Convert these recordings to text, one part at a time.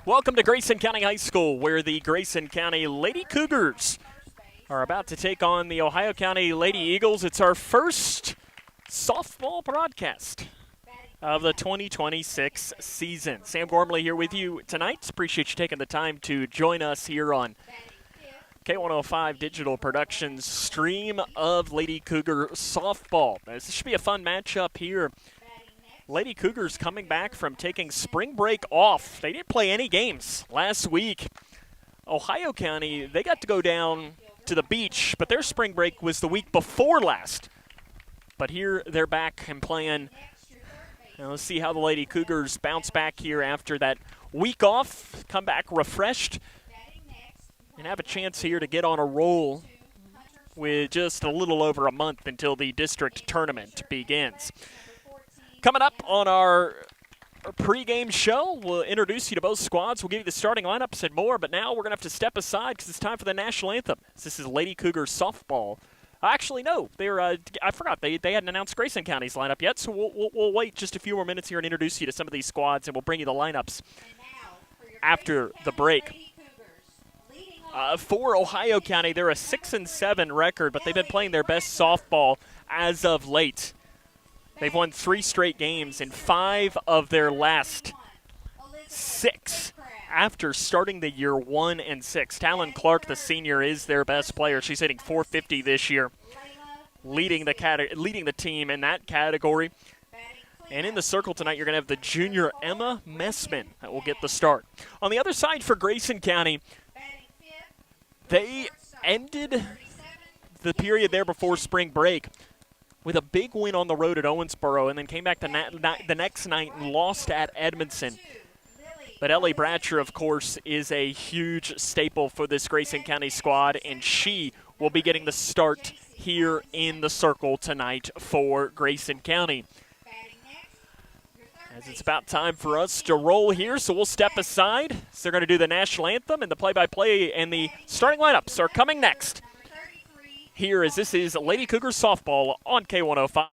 Welcome to Grayson County High School, where the Grayson County Lady Cougars are about to take on the Ohio County Lady Eagles. It's our first softball broadcast of the 2026 season. Sam Gormley here with you tonight. Appreciate you taking the time to join us here on K105 Digital Productions stream of Lady Cougar softball. This should be a fun matchup here. Lady Cougars coming back from taking spring break off. They didn't play any games last week. Ohio County, they got to go down to the beach, but their spring break was the week before last. But here they're back and playing. Now let's see how the Lady Cougars bounce back here after that week off, come back refreshed, and have a chance here to get on a roll with just a little over a month until the district tournament begins. Coming up on our pregame show, we'll introduce you to both squads. We'll give you the starting lineups and more, but now we're going to have to step aside because it's time for the national anthem. This is Lady Cougars softball. Actually, no, I forgot. They hadn't announced Grayson County's lineup yet, so we'll wait just a few more minutes here and introduce you to some of these squads, and we'll bring you the lineups after the break. For Ohio County, they're a 6-7 record, but they've been playing their best softball as of late. They've won 3 straight games in 5 of their last 6 after starting the year 1-6. Talon Clark, the senior, is their best player. She's hitting .450 this year, leading the team in that category. And in the circle tonight, you're going to have the junior Emma Messman that will get the start. On the other side for Grayson County, they ended the period there before spring break with a big win on the road at Owensboro, and then came back the next night and lost at Edmondson. But Ellie Bratcher, of course, is a huge staple for this Grayson County squad, and she will be getting the start here in the circle tonight for Grayson County. As it's about time for us to roll here, so we'll step aside. So they're going to do the national anthem, and the play-by-play and the starting lineups are coming next. Here, as this is Lady Cougars softball on K105.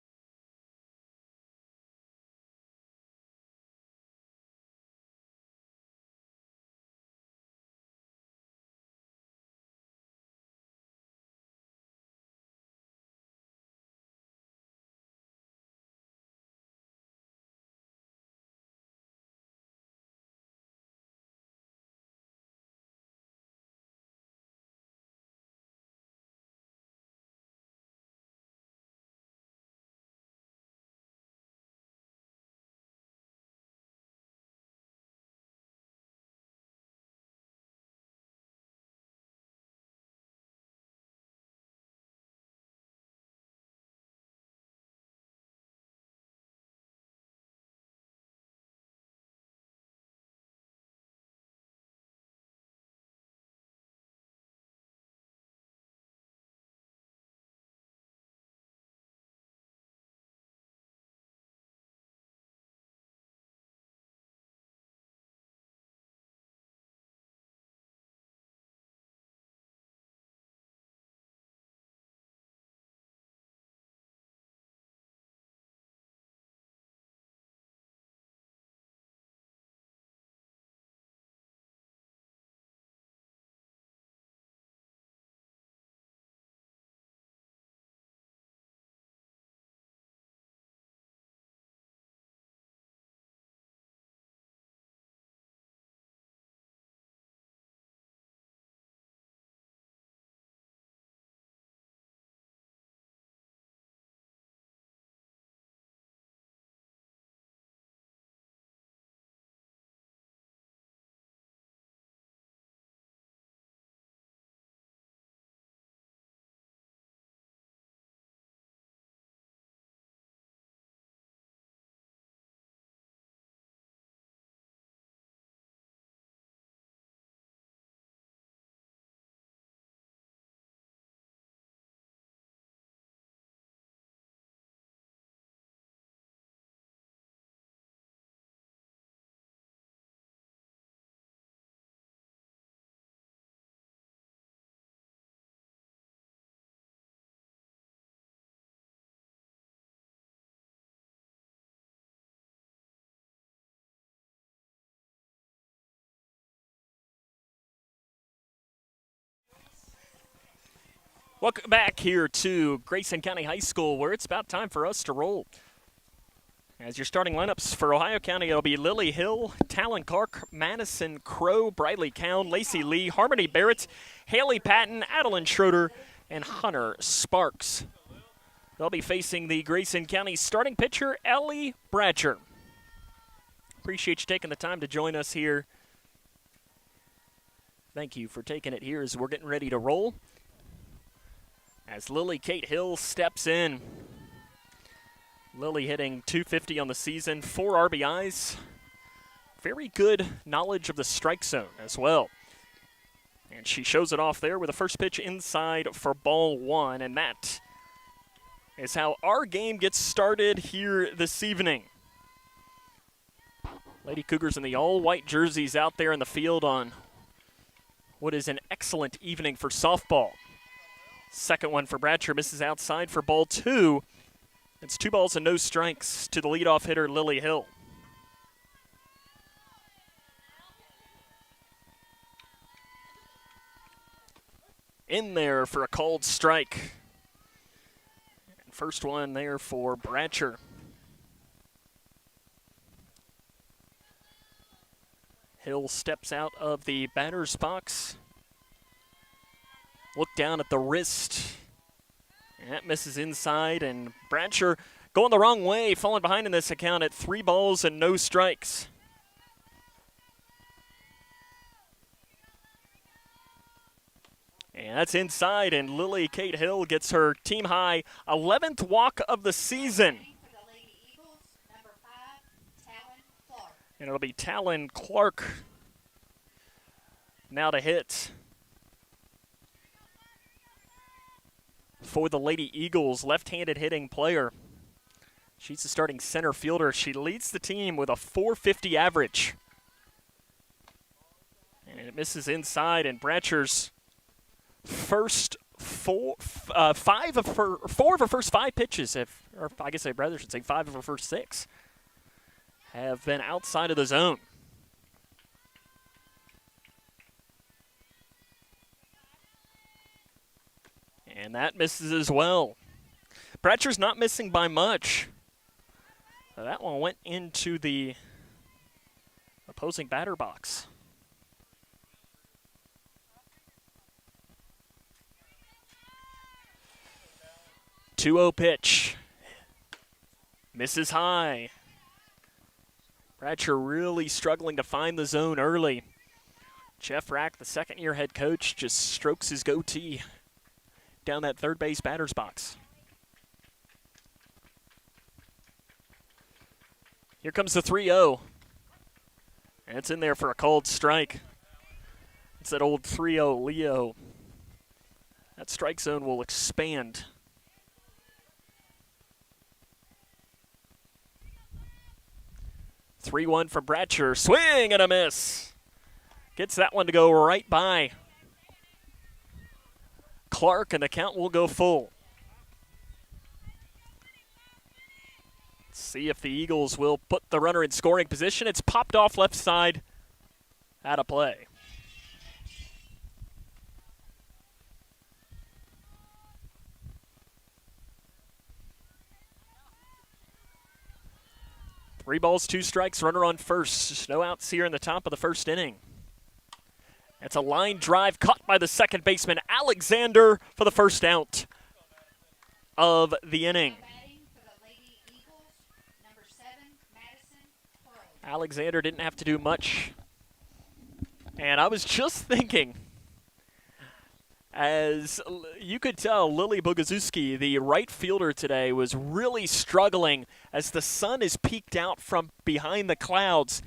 Welcome back here to Grayson County High School, where it's about time for us to roll. As your starting lineups for Ohio County, it'll be Lily Hill, Talon Clark, Madison Crow, Briley Cowan, Lacey Lee, Harmony Barrett, Haley Patton, Adeline Schroeder, and Hunter Sparks. They'll be facing the Grayson County starting pitcher, Ellie Bratcher. Appreciate you taking the time to join us here. Thank you for taking it here as we're getting ready to roll. As Lily Kate Hill steps in. Lily hitting .250 on the season, 4 RBIs. Very good knowledge of the strike zone as well. And she shows it off there with a first pitch inside for ball 1. And that is how our game gets started here this evening. Lady Cougars in the all-white jerseys out there in the field on what is an excellent evening for softball. Second one for Bratcher, misses outside for ball 2. It's 2 balls and no strikes to the leadoff hitter, Lily Hill. In there for a called strike. And first one there for Bratcher. Hill steps out of the batter's box. Look down at the wrist. And that misses inside, and Bratcher going the wrong way, falling behind in this account at 3 balls and no strikes. And that's inside, and Lily Kate Hill gets her team high 11th walk of the season. And it'll be Talon Clark now to hit. For the Lady Eagles, left-handed hitting player. She's the starting center fielder. She leads the team with a .450 average. And it misses inside, and Bratcher's first 4 of her first 5 pitches, or I guess I rather should say 5 of her first 6, have been outside of the zone. And that misses as well. Bratcher's not missing by much. That one went into the opposing batter box. Two-oh pitch. Misses high. Bratcher really struggling to find the zone early. Jeff Rack, the second-year head coach, just strokes his goatee down that third base batter's box. Here comes the 3-0. And it's in there for a called strike. It's that old 3-0 Leo. That strike zone will expand. (3-1) from Bratcher. Swing and a miss. Gets that one to go right by Clark, and the count will go full. Let's see if the Eagles will put the runner in scoring position. It's popped off left side, out of play. Three balls, 2 strikes, runner on first. No outs here in the top of the first inning. It's a line drive caught by the second baseman, Alexander, for the first out of the inning. Alexander didn't have to do much. And I was just thinking, as you could tell, Lily Bogazuski, the right fielder today, was really struggling as the sun is peeked out from behind the clouds.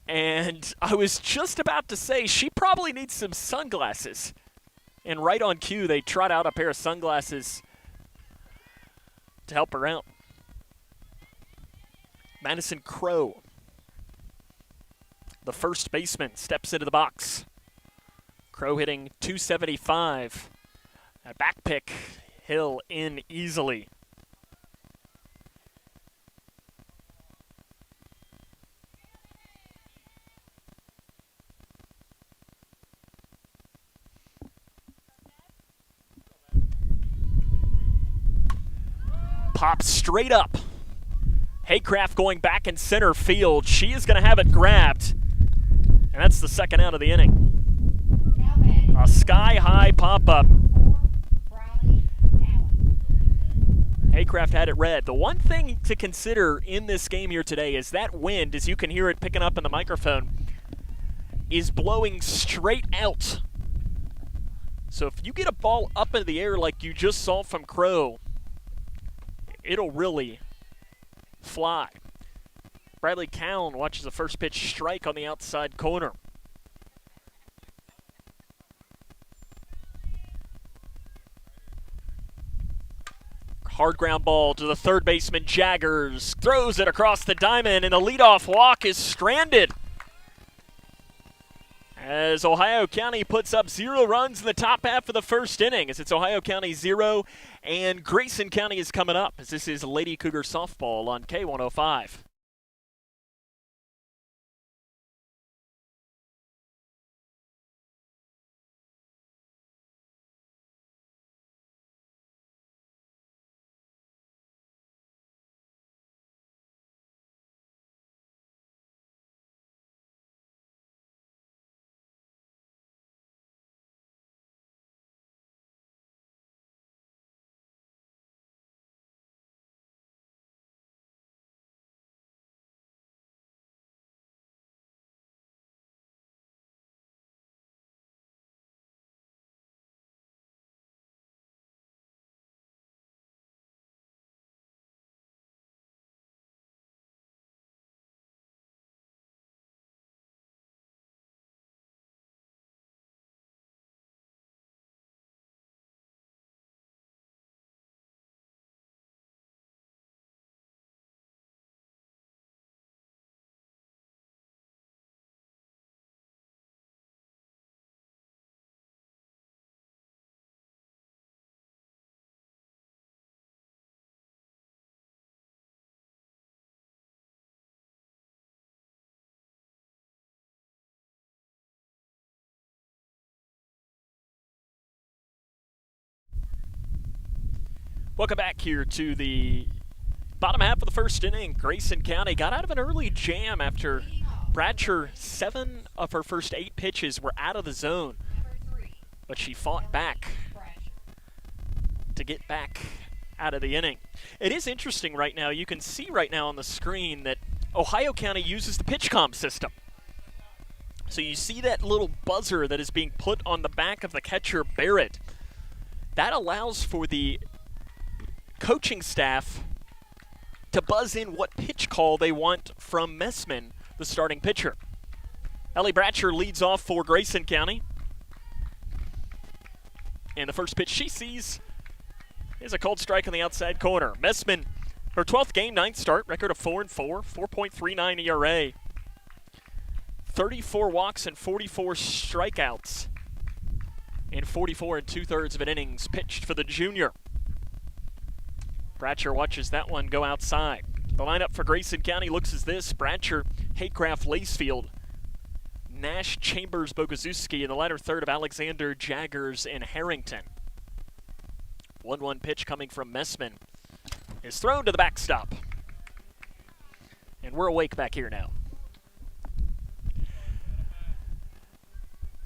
And I was just about to say, she probably needs some sunglasses. And right on cue, they trot out a pair of sunglasses to help her out. Madison Crow, the first baseman, steps into the box. Crow hitting .275. A back pick, Hill in easily. pops straight up. Haycraft going back in center field. She is going to have it grabbed. And that's the second out of the inning. A sky-high pop-up. Haycraft had it read. The one thing to consider in this game here today is that wind, as you can hear it picking up in the microphone, is blowing straight out. So if you get a ball up into the air like you just saw from Crow, it'll really fly. Bradley Cowan watches the first pitch strike on the outside corner. Hard ground ball to the third baseman, Jaggers. Throws it across the diamond, and the leadoff walk is stranded. As Ohio County puts up 0 runs in the top half of the first inning, as it's Ohio County 0, and Grayson County is coming up, as this is Lady Cougar softball on K105. Welcome back here to the bottom half of the first inning. Grayson County got out of an early jam after Bradshaw, 7 of her first 8 pitches were out of the zone. But she fought back to get back out of the inning. It is interesting right now. You can see right now on the screen that Ohio County uses the PitchCom system. So you see that little buzzer that is being put on the back of the catcher, Barrett. That allows for the coaching staff to buzz in what pitch call they want from Messman, the starting pitcher. Ellie Bradshaw leads off for Grayson County. And the first pitch she sees is a cold strike on the outside corner. Messman, her 12th game, 9th start, record of 4-4, 4.39 ERA. 34 walks and 44 strikeouts in 44 2/3 of an innings pitched for the junior. Bradshaw watches that one go outside. The lineup for Grayson County looks as this: Bradshaw, Haycraft, Lacefield, Nash, Chambers, Bogazuski, in the latter third of Alexander, Jaggers, and Harrington. 1-1 pitch coming from Messman is thrown to the backstop. And we're awake back here now.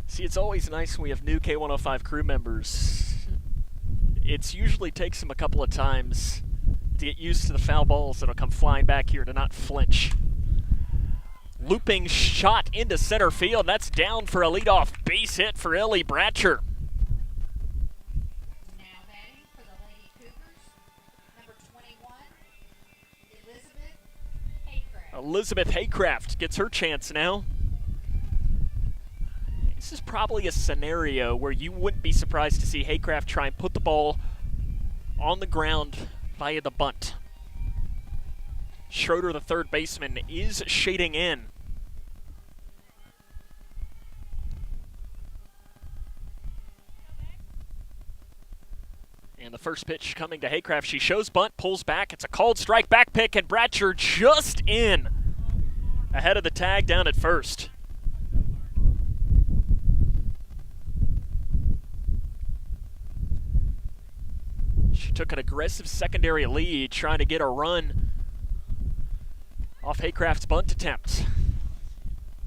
See, it's always nice when we have new K105 crew members. It usually takes them a couple of times to get used to the foul balls that'll come flying back here, to not flinch. Looping shot into center field. That's down for a leadoff base hit for Ellie Bradshaw. Now batting for the Lady Cougars, number 21, Elizabeth Haycraft. Elizabeth Haycraft gets her chance now. This is probably a scenario where you wouldn't be surprised to see Haycraft try and put the ball on the ground via the bunt. Schroeder, the third baseman, is shading in. And the first pitch coming to Haycraft. She shows bunt, pulls back. It's a called strike, back pick, and Bradshaw just in ahead of the tag down at first. She took an aggressive secondary lead, trying to get a run off Haycraft's bunt attempt.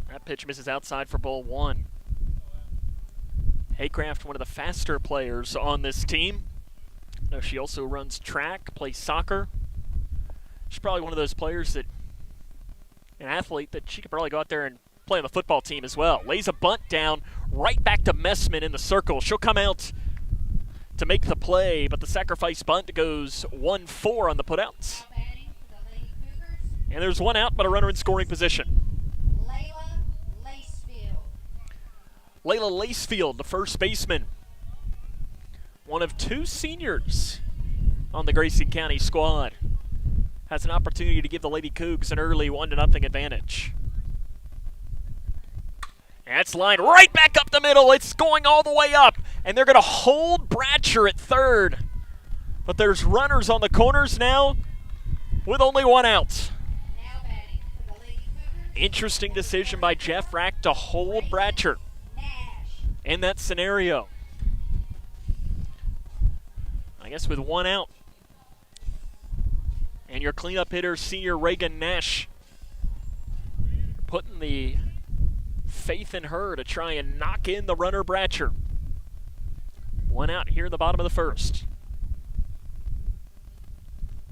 That pitch misses outside for ball one. Haycraft, one of the faster players on this team. No, she also runs track, plays soccer. She's probably one of those players that, an athlete that she could probably go out there and play on the football team as well. Lays a bunt down, right back to Messman in the circle. She'll come out to make the play, but the sacrifice bunt goes 1-4 on the putouts. Now batting for the Lady Cougars, And there's one out, but a runner in scoring position. Layla Lacefield, the first baseman. One of two seniors on the Grayson County squad. Has an opportunity to give the Lady Cougs an early 1-0 advantage. And that's lined right back up the middle. It's going all the way up. And they're going to hold Bratcher at third. But there's runners on the corners now with only one out. now batting for the Lady Cougars, Interesting decision by Jeff Rack to hold Bratcher in that scenario. I guess with one out. And your cleanup hitter, senior Reagan Nash, putting the faith in her to try and knock in the runner Bratcher. One out here in the bottom of the first.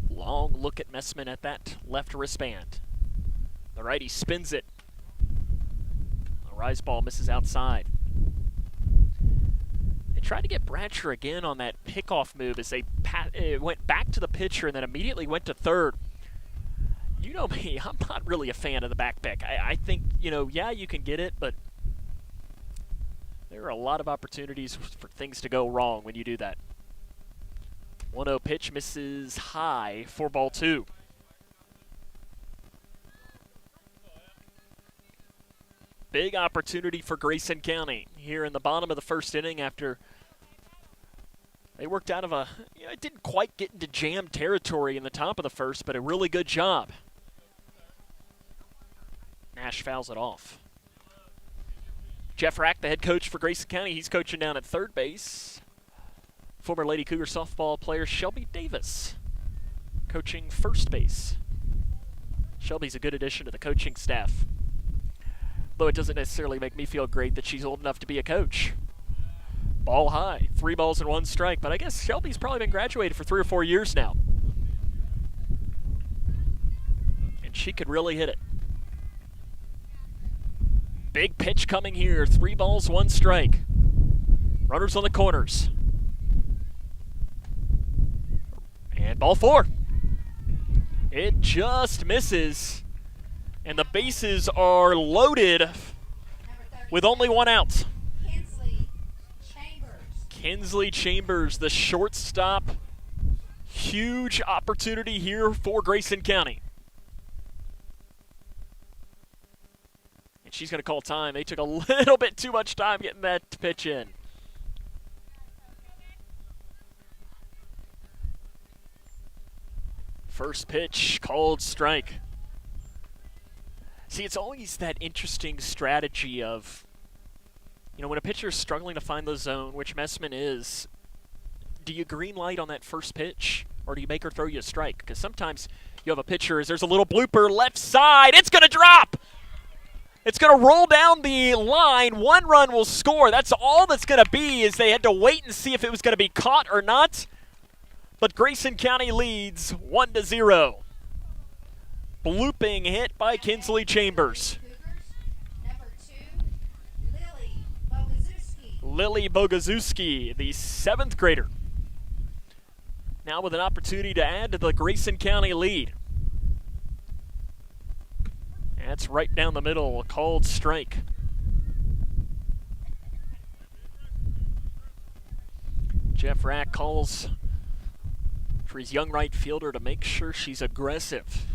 Long look at Messman at that left wristband. The righty spins it. The rise ball misses outside. They tried to get Bratcher again on that pickoff move as they went back to the pitcher and then immediately went to third. You know me, I'm not really a fan of the back pick. I think, yeah, you can get it, but there are a lot of opportunities for things to go wrong when you do that. 1-0 pitch misses high for ball two. Big opportunity for Grayson County here in the bottom of the first inning after they worked out of it didn't quite get into jam territory in the top of the first, but a really good job. Nash fouls it off. Jeff Rack, the head coach for Grayson County, he's coaching down at third base. Former Lady Cougar softball player Shelby Davis coaching first base. Shelby's a good addition to the coaching staff. Though it doesn't necessarily make me feel great that she's old enough to be a coach. Ball high, 3 balls and 1 strike, but I guess Shelby's probably been graduated for 3 or 4 years now. And she could really hit it. Big pitch coming here, 3 balls, 1 strike. Runners on the corners. And ball 4. It just misses. And the bases are loaded with only 1 out. Kinsley Chambers, the shortstop. Huge opportunity here for Grayson County. And she's going to call time. They took a little bit too much time getting that pitch in. First pitch, called strike. See, it's always that interesting strategy of, when a pitcher is struggling to find the zone, which Messman is, do you green light on that first pitch, or do you make her throw you a strike? Because sometimes you have a pitcher, there's a little blooper left side, it's going to drop! It's going to roll down the line, 1 run will score. That's all that's going to be, is they had to wait and see if it was going to be caught or not. But Grayson County leads 1-0. Blooping hit by Kinsley Chambers. Lily Bogazuski, the 7th grader. Now with an opportunity to add to the Grayson County lead. That's right down the middle, a called strike. Jeff Rack calls for his young right fielder to make sure she's aggressive.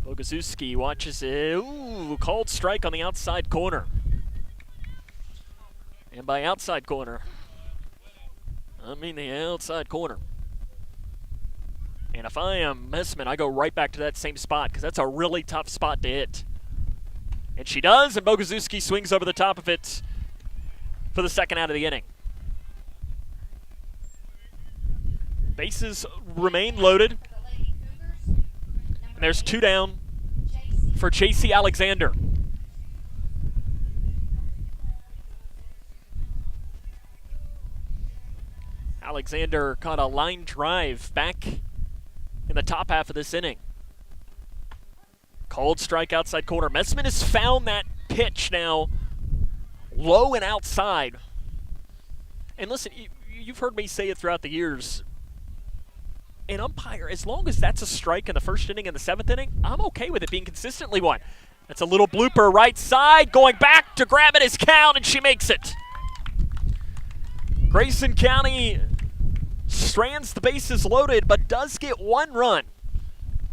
Bogazuski watches it. Ooh, called strike on the outside corner. And by outside corner, I mean the outside corner. And if I am Messman, I go right back to that same spot because that's a really tough spot to hit. And she does, and Bogazuski swings over the top of it for the second out of the inning. Bases remain loaded. For the Lady Cougars, And there's 2 down JC for J.C. Alexander. Alexander caught a line drive back in the top half of this inning. Called strike outside corner. Messman has found that pitch now low and outside. And listen, you've heard me say it throughout the years. An umpire, as long as that's a strike in the first inning and the 7th inning, I'm okay with it being consistently one. That's a little blooper right side, going back to grab it as count, and she makes it. Grayson County strands the bases loaded, but does get 1 run.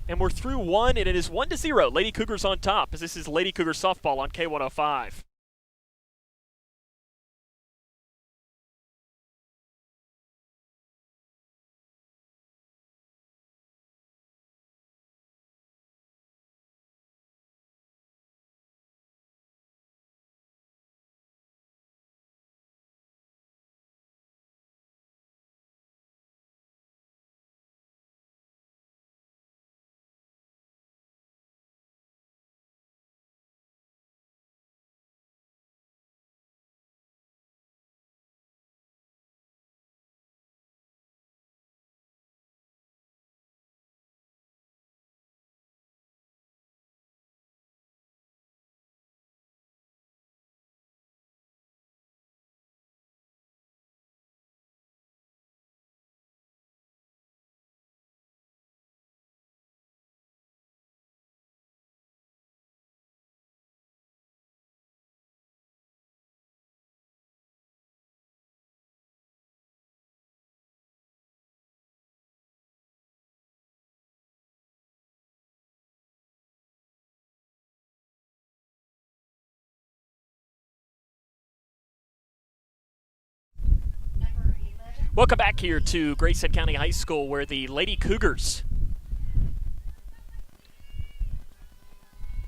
And we're through 1, and it is 1-0. Lady Cougars on top, as this is Lady Cougar softball on K105. number 11. Welcome back here to Grayson County High School, where the Lady Cougars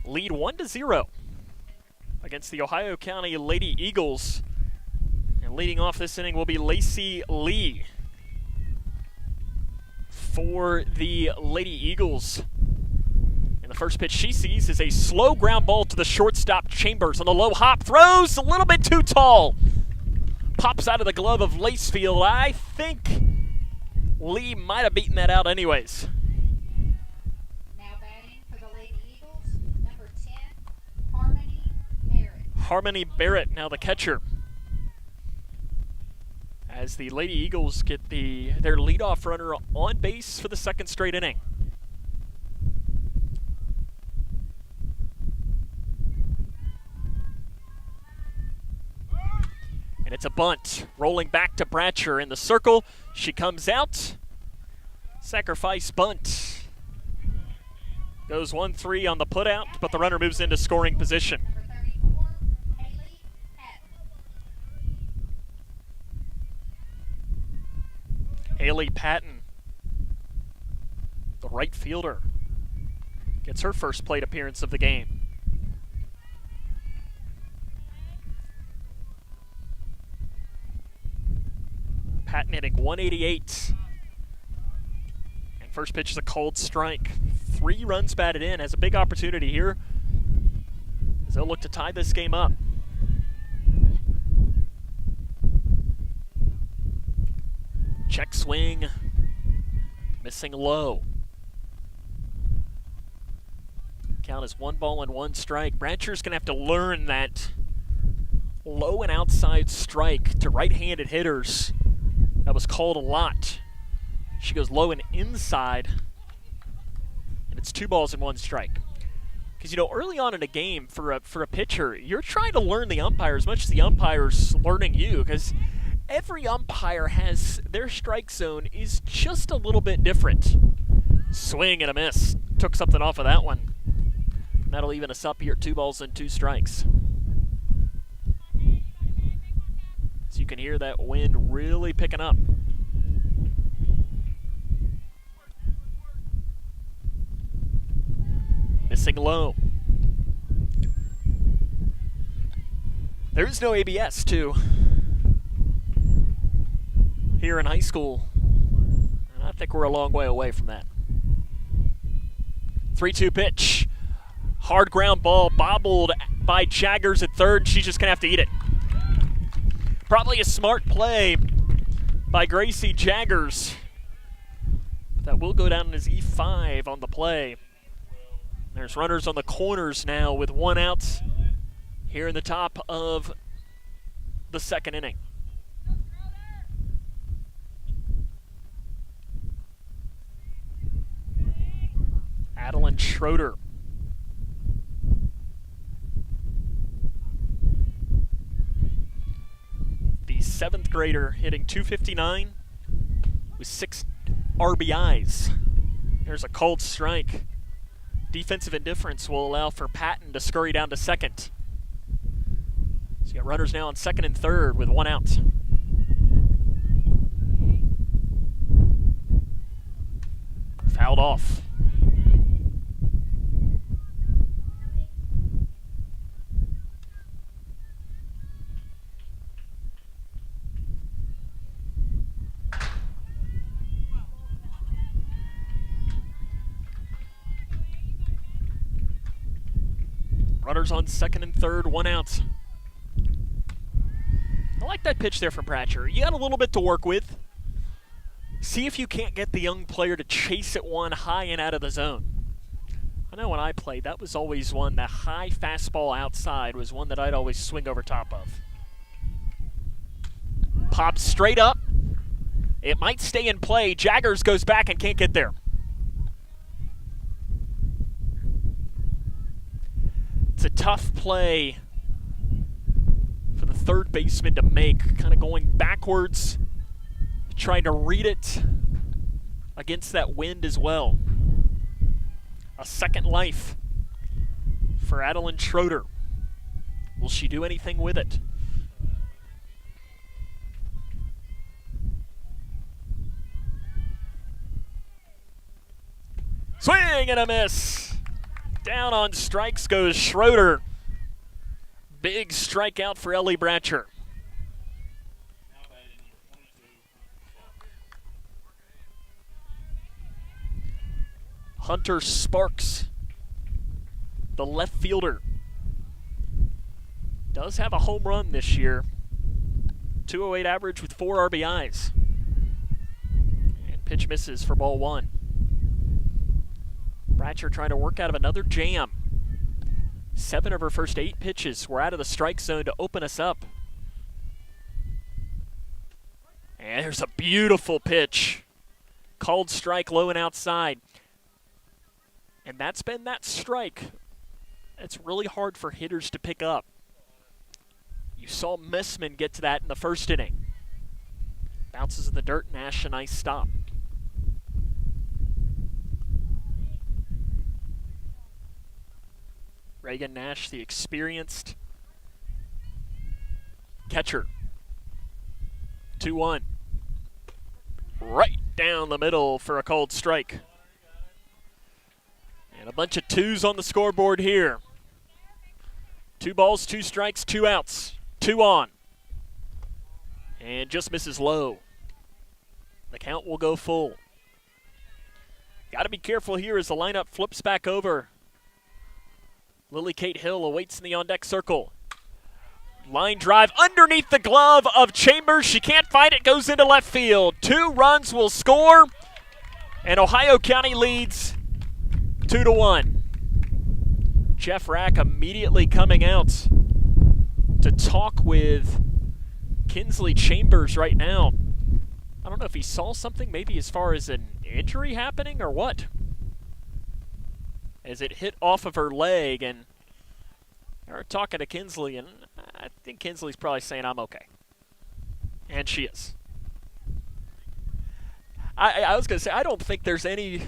lead 1-0 against the Ohio County Lady Eagles. And leading off this inning will be Lacey Lee for the Lady Eagles. And the first pitch she sees is a slow ground ball to the shortstop Chambers on the low hop. Throws a little bit too tall. Pops out of the glove of Lacefield. I think Lee might have beaten that out anyways. Now batting for the Lady Eagles, number 10, Harmony Merritt. Harmony Barrett, now the catcher. As the Lady Eagles get their leadoff runner on base for the 2nd straight inning. And it's a bunt, rolling back to Bratcher in the circle. She comes out. Sacrifice bunt. Goes 1-3 on the putout, but the runner moves into scoring position. Number 34, Haley Patton. Haley Patton, the right fielder, gets her first plate appearance of the game. Patton hitting 188. And first pitch is a cold strike. 3 runs batted in, has a big opportunity here as they'll look to tie this game up. Check swing, missing low. Count is 1 ball and 1 strike. Bratcher's gonna have to learn that low and outside strike to right-handed hitters. That was called a lot. She goes low and inside, and it's 2 balls and 1 strike. Because, you know, early on in a game for a pitcher, you're trying to learn the umpire as much as the umpire's learning you, because every umpire has their strike zone is just a little bit different. Swing and a miss. Took something off of that one. And that'll even us up here at 2 balls and 2 strikes. So you can hear that wind really picking up. Missing low. There is no ABS, too, here in high school. think we're a long way away from that. 3-2 pitch. Hard ground ball bobbled by Jaggers at third. She's just going to have to eat it. Probably a smart play by Gracie Jaggers. That will go down as E5 on the play. There's runners on the corners now with 1 out here in the top of the 2nd inning. Adeline Schroeder. The 7th grader hitting .259 with 6 RBIs. There's a cold strike. Defensive indifference will allow for Patton to scurry down to 2nd. So you got runners now on 2nd and 3rd with 1 out. Fouled off. Runners on 2nd and 3rd, 1 out. I like that pitch there from Pratcher. You got a little bit to work with. See if you can't get the young player to chase it one high and out of the zone. I know when I played, that was always one. The high fastball outside was one that I'd always swing over top of. Pops straight up. It might stay in play. Jaggers goes back and can't get there. It's a tough play for the 3rd baseman to make, kind of going backwards, trying to read it against that wind as well. A 2nd life for Adeline Schroeder. Will she do anything with it? Swing and a miss. Down on strikes goes Schroeder. Big strikeout for Ellie Bratcher. Hunter Sparks, the left fielder, does have a home run this year. 208 average with 4 RBIs. And pitch misses for ball 1. Bratcher trying to work out of another jam. 7 of her first 8 pitches were out of the strike zone to open us up. And there's a beautiful pitch. Called strike low and outside. And that's been that strike. It's really hard for hitters to pick up. You saw Messman get to that in the 1st inning. Bounces in the dirt, Nash a nice stop. Reagan Nash, the experienced catcher. 2-1. Right down the middle for a cold strike. And a bunch of 2s on the scoreboard here. 2 balls, 2 strikes, 2 outs. 2 on. And just misses low. The count will go full. Got to be careful here as the lineup flips back over. Lily Kate Hill awaits in the on-deck circle. Line drive underneath the glove of Chambers. She can't find it, goes into left field. 2 runs will score, and Ohio County leads 2-1. Jeff Rack immediately coming out to talk with Kinsley Chambers right now. I don't know if he saw something, maybe as far as an injury happening or what. As it hit off of her leg, and they're talking to Kinsley, and I think Kinsley's probably saying, I'm okay. And she is. I was going to say, I don't think there's any...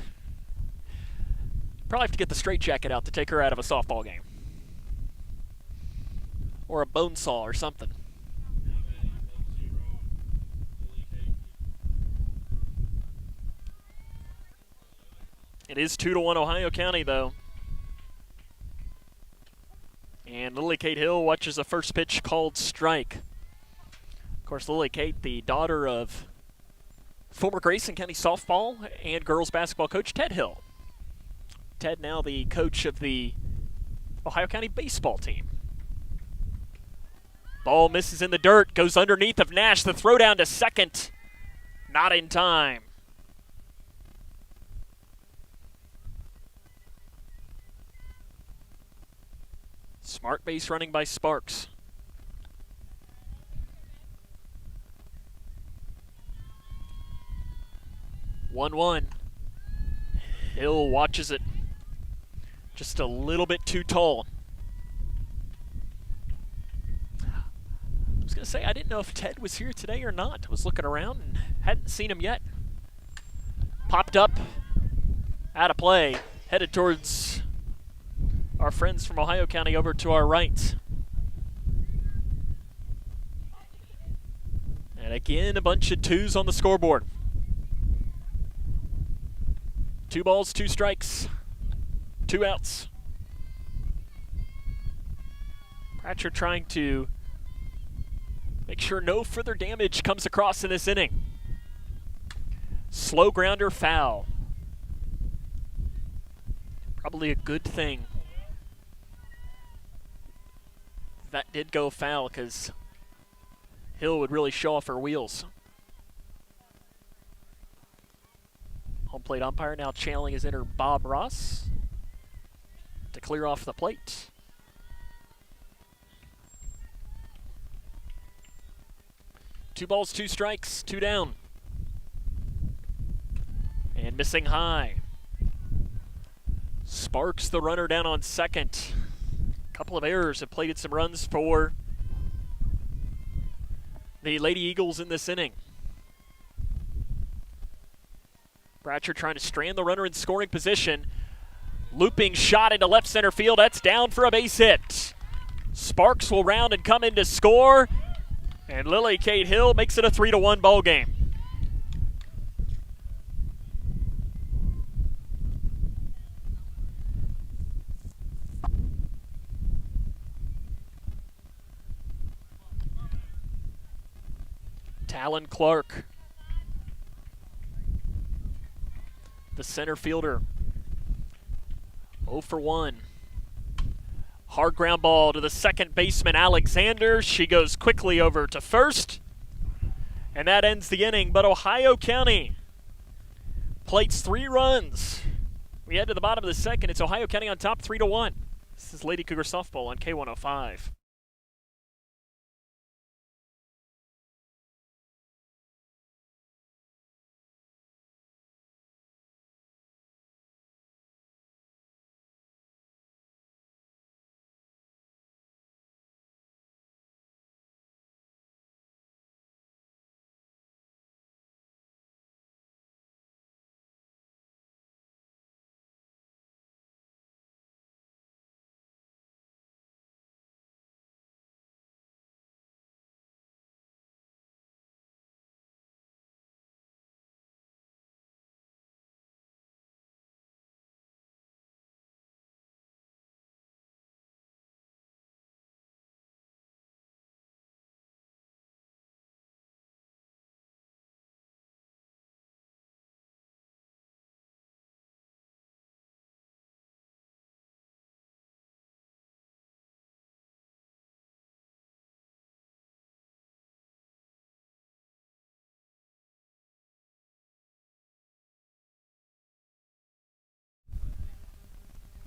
Probably have to get the straitjacket out to take her out of a softball game. Or a bone saw or something. It is 2-1 Ohio County, though. And Lily Kate Hill watches a first pitch called strike. Of course, Lily Kate, the daughter of former Grayson County softball and girls basketball coach Ted Hill. Ted now the coach of the Ohio County baseball team. Ball misses in the dirt, goes underneath of Nash. The throw down to second. Not in time. Smart base running by Sparks. One. Hill watches it. Just a little bit too tall. I was going to say, I didn't know if Ted was here today or not. I was looking around and hadn't seen him yet. Popped up, out of play, headed towards our friends from Ohio County over to our right. And again, a bunch of twos on the scoreboard. 2 balls, 2 strikes, 2 outs. Pratchett trying to make sure no further damage comes across in this inning. Slow grounder, foul. Probably a good thing that did go foul, because Hill would really show off her wheels. Home plate umpire now channeling his inner Bob Ross to clear off the plate. Two balls, 2 strikes, 2 down. And missing high. Sparks the runner down on second. A couple of errors have plated some runs for the Lady Eagles in this inning. Bratcher trying to strand the runner in scoring position. Looping shot into left center field. That's down for a base hit. Sparks will round and come in to score. And Lily Kate Hill makes it a 3-1 ball game. Talon Clark, the center fielder, 0 for 1. Hard ground ball to the second baseman, Alexander. She goes quickly over to first. And that ends the inning, but Ohio County plates 3 runs. We head to the bottom of the second. It's Ohio County on top, 3-1. This is Lady Cougar softball on K105.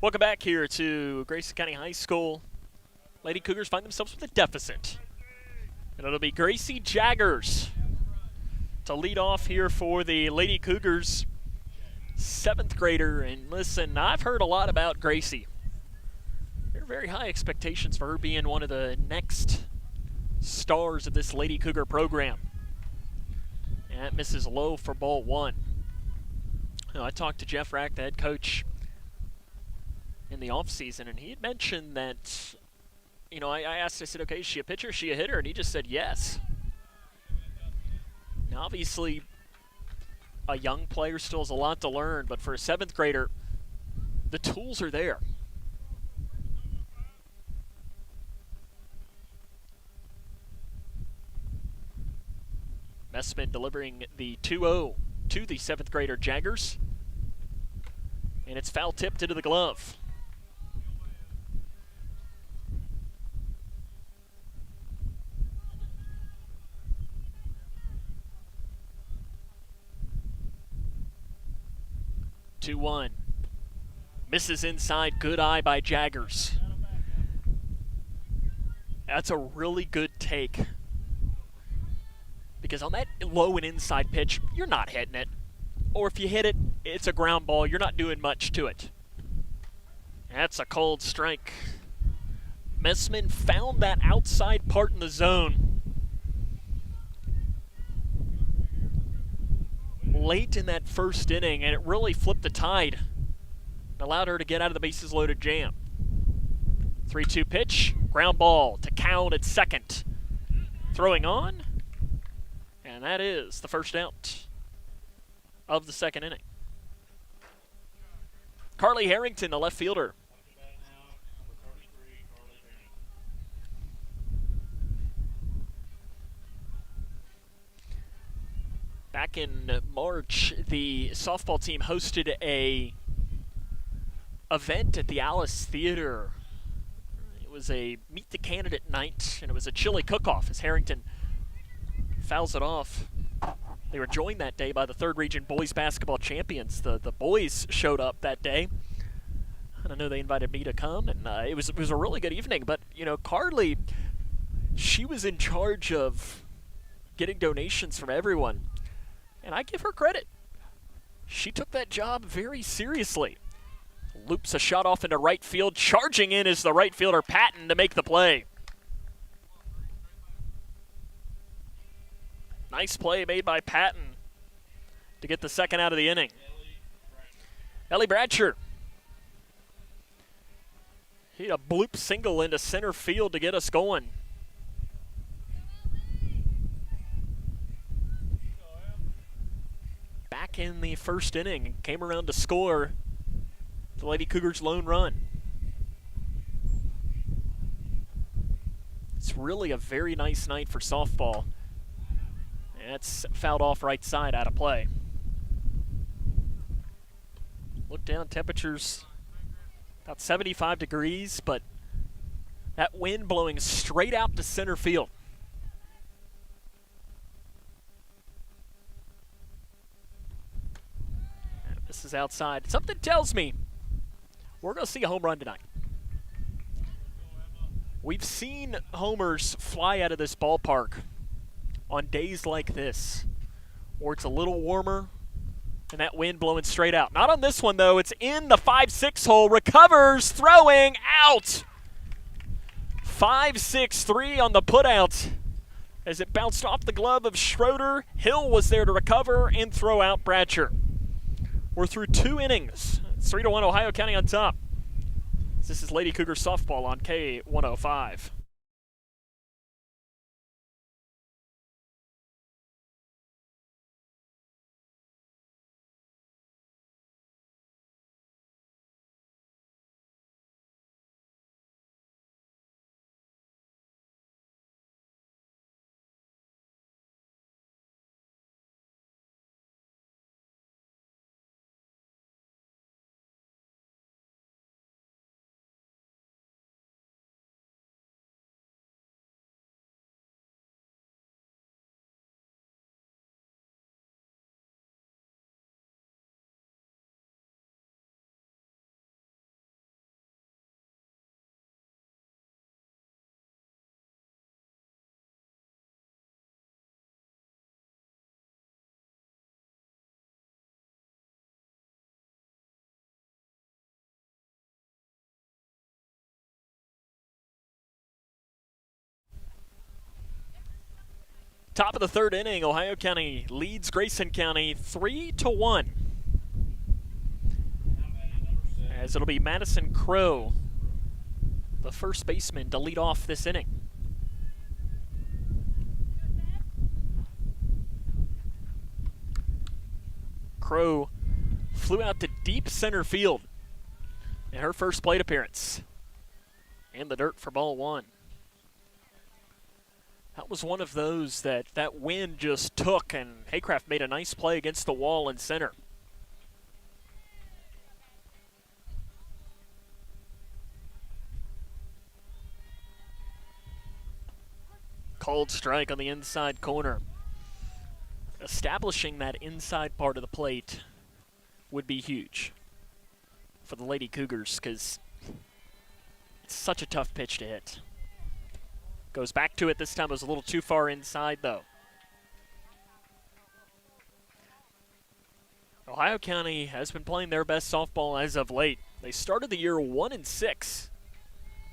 Welcome back here to Grayson County High School. Lady Cougars find themselves with a deficit. And it'll be Gracie Jaggers to lead off here for the Lady Cougars, 7th grader. And listen, I've heard a lot about Gracie. There are very high expectations for her being one of the next stars of this Lady Cougar program. And that misses low for ball 1. You know, I talked to Jeff Rack, the head coach, in the offseason, and he had mentioned that, you know, I asked, I said, okay, is she a pitcher, is she a hitter? And he just said yes. Now, obviously, a young player still has a lot to learn, but for a 7th grader, the tools are there. Messman delivering the 2-0 to the 7th grader Jaggers. And it's foul tipped into the glove. Two-one. Misses inside, good eye by Jaggers. That's a really good take. Because on that low and inside pitch, you're not hitting it. Or if you hit it, it's a ground ball. You're not doing much to it. That's a cold strike. Messman found that outside part in the zone late in that first inning, and it really flipped the tide. Allowed her to get out of the bases loaded jam. 3-2 pitch, ground ball to count at second. Throwing on, and that is the first out of the second inning. Carly Harrington, the left fielder. Back in March, the softball team hosted a event at the Alice Theater. It was a meet the candidate night, and it was a chili cook-off as Harrington fouls it off. They were joined that day by the 3rd Region boys basketball champions. The boys showed up that day. I don't know, they invited me to come, and it was a really good evening. But, you know, Carly, she was in charge of getting donations from everyone, and I give her credit. She took that job very seriously. Loops a shot off into right field. Charging in is the right fielder, Patton, to make the play. Nice play made by Patton to get the second out of the inning. Ellie Bradsher. He had a bloop single into center field to get us going. Back in the first inning, came around to score the Lady Cougars' lone run. It's really a very nice night for softball. That's fouled off right side, out of play. Look down, temperatures about 75 degrees, but that wind blowing straight out to center field. And this is outside. Something tells me we're going to see a home run tonight. We've seen homers fly out of this ballpark on days like this, where it's a little warmer and that wind blowing straight out. Not on this one, though. It's in the 5-6 hole. Recovers, throwing, out. 5-6-3 on the putout as it bounced off the glove of Schroeder. Hill was there to recover and throw out Bradsher. We're through 2 innings. It's 3-1 Ohio County on top. This is Lady Cougar softball on K105. Top of the third inning, Ohio County leads Grayson County 3-1. As it'll be Madison Crow, the first baseman, to lead off this inning. Crow flew out to deep center field in her first plate appearance. In the dirt for ball one. That was one of those that wind just took, and Haycraft made a nice play against the wall in center. Cold strike on the inside corner. Establishing that inside part of the plate would be huge for the Lady Cougars because it's such a tough pitch to hit. Goes back to it. This time it was a little too far inside, though. Ohio County has been playing their best softball as of late. They started the year 1-6.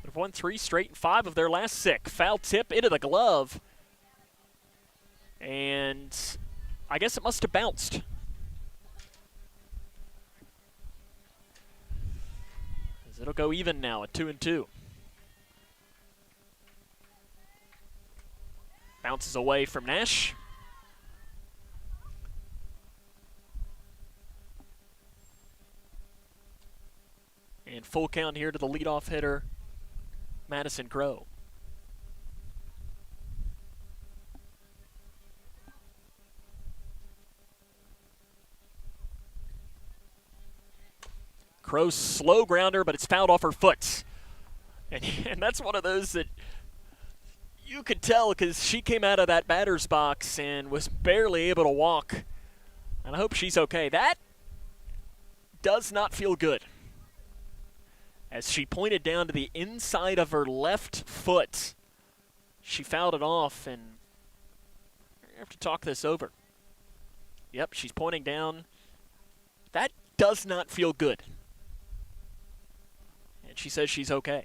They've won 3 straight and 5 of their last 6. Foul tip into the glove. And I guess it must have bounced. As it'll go even now at 2-2. Bounces away from Nash. And full count here to the leadoff hitter, Madison Crow. Crow's slow grounder, but it's fouled off her foot. And that's one of those that you could tell because she came out of that batter's box and was barely able to walk. And I hope she's okay. That does not feel good. As she pointed down to the inside of her left foot, she fouled it off, and I have to talk this over. Yep, she's pointing down. That does not feel good. And she says she's okay.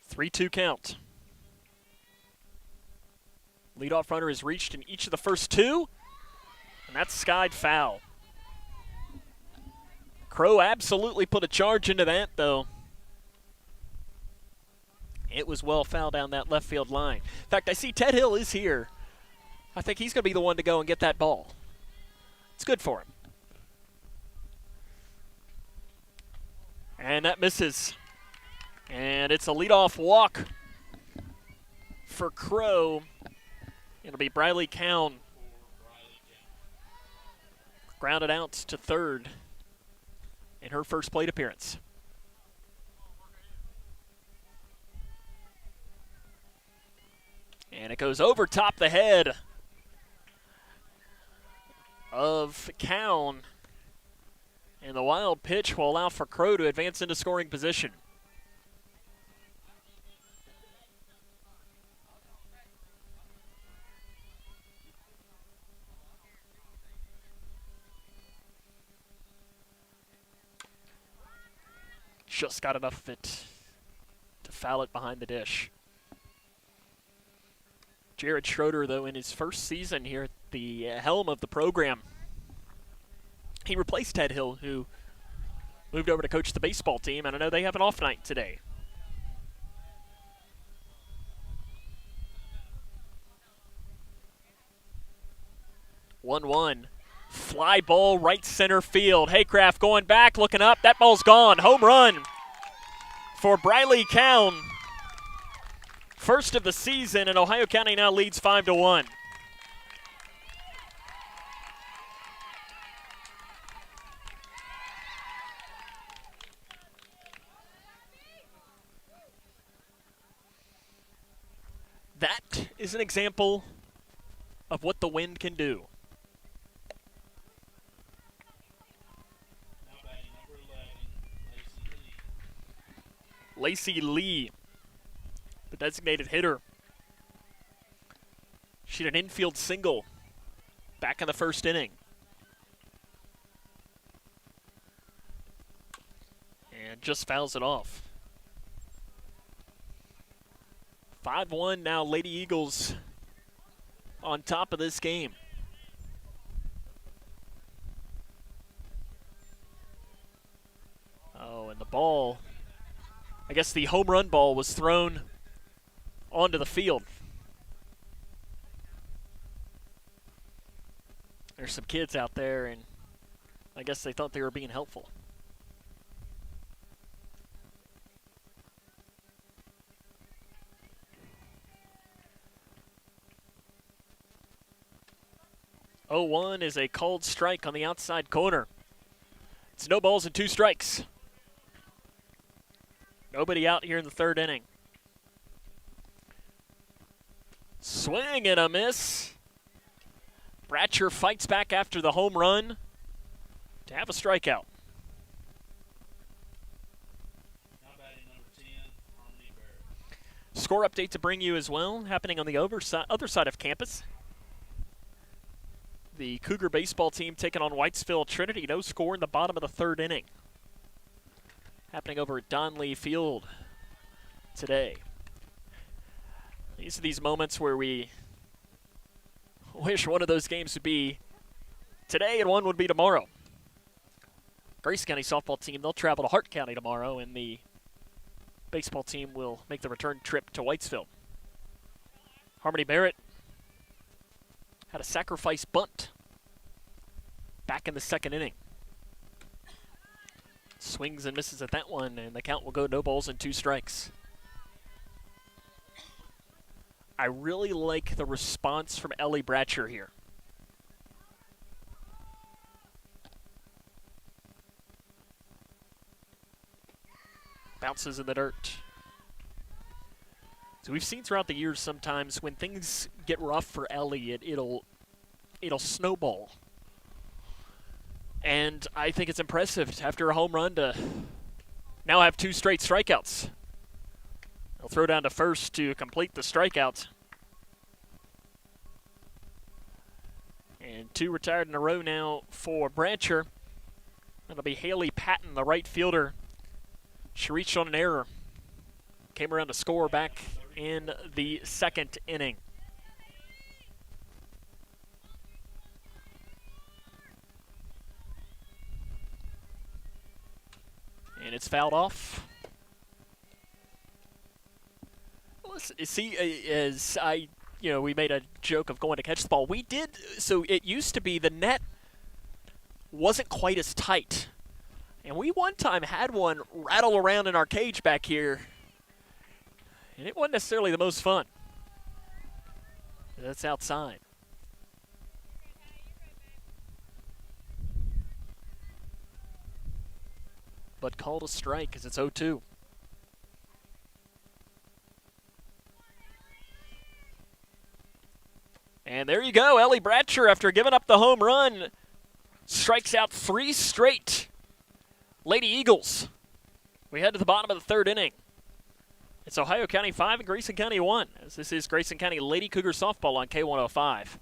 Three-two count. Leadoff runner is reached in each of the first 2, and that's skied foul. Crow absolutely put a charge into that, though. It was well fouled down that left field line. In fact, I see Ted Hill is here. I think he's going to be the one to go and get that ball. It's good for him. And that misses. And it's a leadoff walk for Crow. It'll be Briley Cowan. Grounded out to third in her first plate appearance. And it goes over top the head of Cowan. And the wild pitch will allow for Crow to advance into scoring position. Just got enough of it to foul it behind the dish. Jared Schroeder, though, in his first season here at the helm of the program, he replaced Ted Hill, who moved over to coach the baseball team, and I know they have an off night today. One. Fly ball right center field. Haycraft going back, looking up. That ball's gone. Home run for Briley Cowan. First of the season, and Ohio County now leads 5-1. That is an example of what the wind can do. Lacey Lee, the designated hitter. She had an infield single back in the first inning. And just fouls it off. 5-1 now, Lady Eagles on top of this game. Oh, and the ball, I guess the home run ball was thrown onto the field. There's some kids out there, and I guess they thought they were being helpful. Oh, 1 is a called strike on the outside corner. It's no balls and 2 strikes. Nobody out here in the 3rd inning. Swing and a miss. Bratcher fights back after the home run to have a strikeout. Now batting number 10, Harmony Barrett. Score update to bring you as well, happening on the other side of campus. The Cougar baseball team taking on Whitesville Trinity. No score in the bottom of the 3rd inning. Happening over at Donley Field today. These are these moments where we wish one of those games would be today and one would be tomorrow. Grayson County softball team, they'll travel to Hart County tomorrow, and the baseball team will make the return trip to Whitesville. Harmony Barrett had a sacrifice bunt back in the 2nd inning. Swings and misses at that one, and the count will go no balls and 2 strikes. I really like the response from Ellie Bratcher here. Bounces in the dirt. So we've seen throughout the years sometimes when things get rough for Ellie, it'll snowball. And I think it's impressive after a home run to now have 2 straight strikeouts. They'll throw down to first to complete the strikeout. And 2 retired in a row now for Bratcher. That'll be Haley Patton, the right fielder. She reached on an error. Came around to score back in the 2nd inning. And it's fouled off. See, as we made a joke of going to catch the ball. We did, so it used to be the net wasn't quite as tight. And we one time had one rattle around in our cage back here. And it wasn't necessarily the most fun. That's outside. But called a strike as it's 0-2. And there you go, Ellie Bratcher, after giving up the home run, strikes out 3 straight Lady Eagles. We head to the bottom of the 3rd inning. It's Ohio County 5 and Grayson County 1, as this is Grayson County Lady Cougar softball on K105.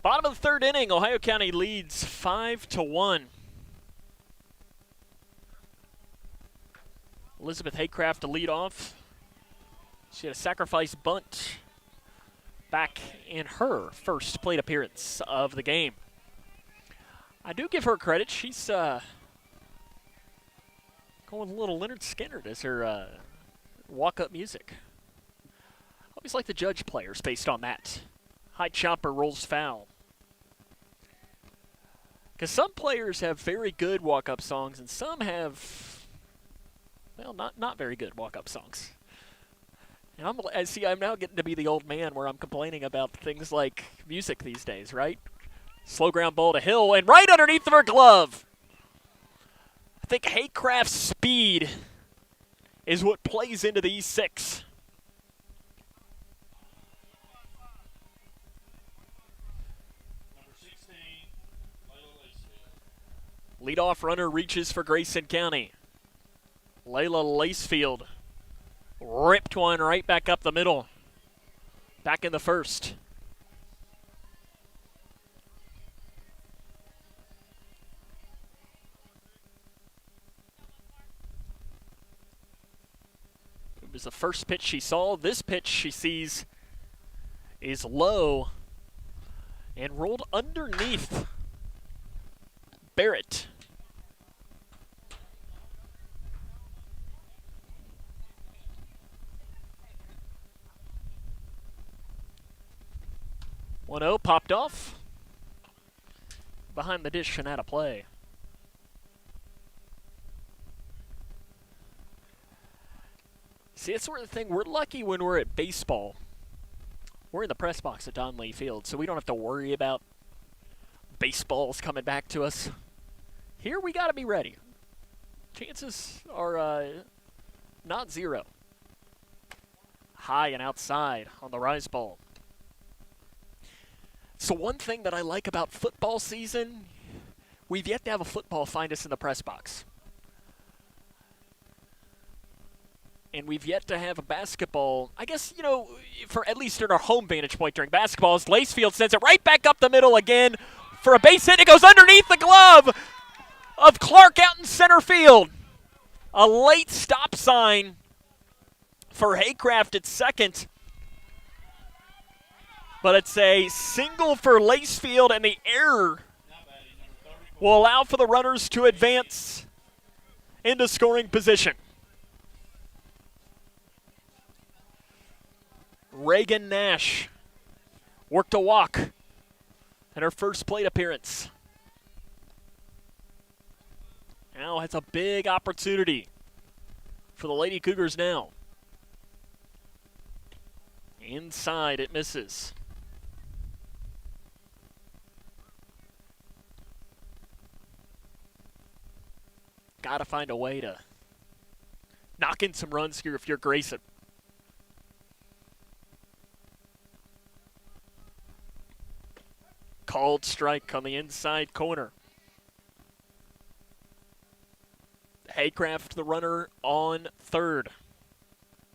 Bottom of the 3rd inning, Ohio County leads 5-1. Elizabeth Haycraft to lead off. She had a sacrifice bunt back in her first plate appearance of the game. I do give her credit. She's going with a little Leonard Skinner as her walk-up music. Always like to judge players based on that. High chopper rolls foul. Because some players have very good walk-up songs, and some have, well, not very good walk-up songs. And I'm now getting to be the old man where I'm complaining about things like music these days, right? Slow ground ball to Hill, and right underneath of her glove. I think Haycraft's speed is what plays into the E6. Number 16, Layla Lacefield. Leadoff runner reaches for Grayson County. Layla Lacefield ripped one right back up the middle. Back in the first. It was the first pitch she saw. This pitch she sees is low and rolled underneath Barrett. One 0 popped off. Behind the dish and out of play. See, it's sort of the thing. We're lucky when we're at baseball. We're in the press box at Donley Field, so we don't have to worry about baseballs coming back to us. Here we got to be ready. Chances are not zero. High and outside on the rise ball. So one thing that I like about football season, we've yet to have a football find us in the press box. And we've yet to have a basketball, I guess, you know, for at least in our home vantage point during basketball, as Lacefield sends it right back up the middle again for a base hit. It goes underneath the glove of Clark out in center field. A late stop sign for Haycraft at second. But it's a single for Lacefield, and the error will allow for the runners to advance into scoring position. Reagan Nash worked a walk in her first plate appearance. Now has a big opportunity for the Lady Cougars now. Inside, it misses. Got to find a way to knock in some runs here if you're Grayson. Called strike on the inside corner. Haycraft, the runner on third.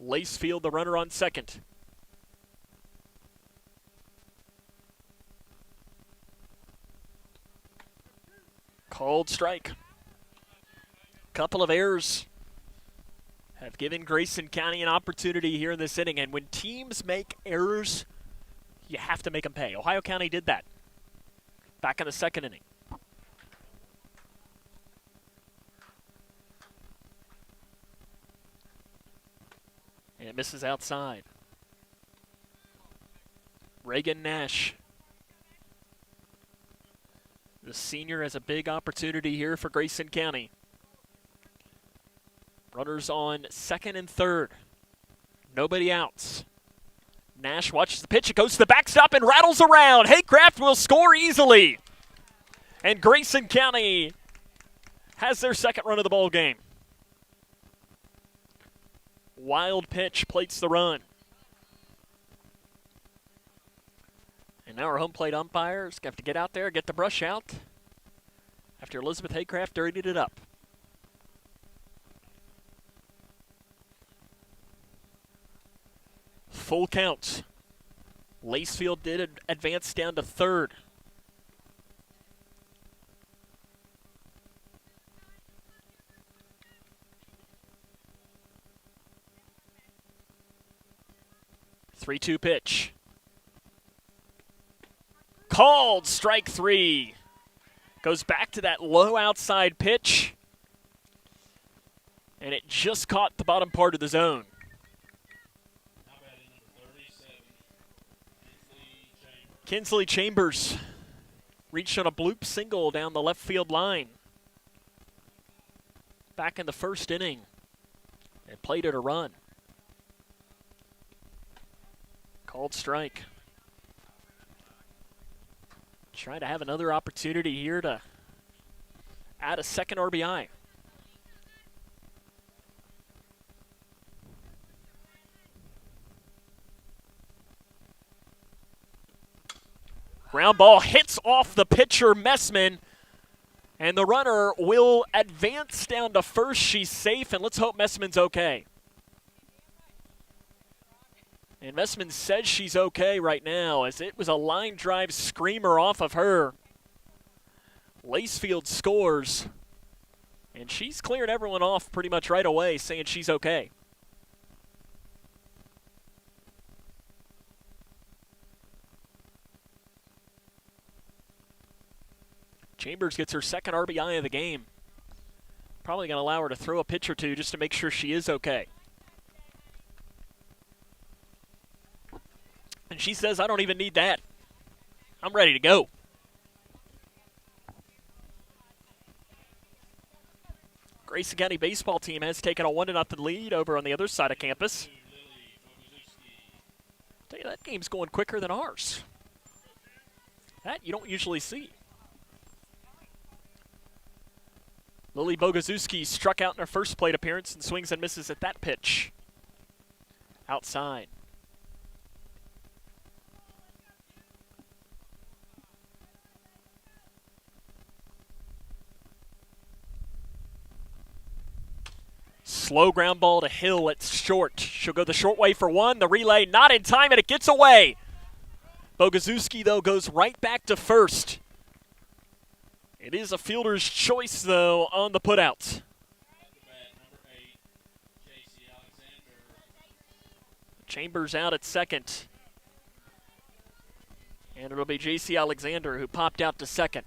Lacefield, the runner on second. Called strike. Couple of errors have given Grayson County an opportunity here in this inning, and when teams make errors, you have to make them pay. Ohio County did that back in the second inning. And it misses outside. Reagan Nash, the senior, has a big opportunity here for Grayson County. Runners on second and third. Nobody outs. Nash watches the pitch. It goes to the backstop and rattles around. Haycraft will score easily. And Grayson County has their second run of the ball game. Wild pitch plates the run. And now our home plate umpires have to get out there, get the brush out after Elizabeth Haycraft dirtied it up. Full count. Lacefield did advance down to third. Three-two pitch. Called strike three. Goes back to that low outside pitch. And it just caught the bottom part of the zone. Kinsley Chambers reached on a bloop single down the left field line back in the first inning and played it a run. Called strike. Trying to have another opportunity here to add a second RBI. Ground ball hits off the pitcher, Messman, and the runner will advance down to first. She's safe, and let's hope Messman's okay. And Messman says she's okay right now, as it was a line drive screamer off of her. Lacefield scores, and she's cleared everyone off pretty much right away, saying she's okay. Chambers gets her second RBI of the game. Probably going to allow her to throw a pitch or two just to make sure she is okay. And she says, I don't even need that. I'm ready to go. Grayson County baseball team has taken a 1-0 lead over on the other side of campus. Tell you, that game's going quicker than ours. That you don't usually see. Lily Bogazuski struck out in her first plate appearance and swings and misses at that pitch. Outside. Slow ground ball to Hill. It's short. She'll go the short way for one. The relay not in time, and it gets away. Bogazuski, though, goes right back to first. It is a fielder's choice, though, on the putout. Chambers out at second. And it'll be J.C. Alexander who popped out to second.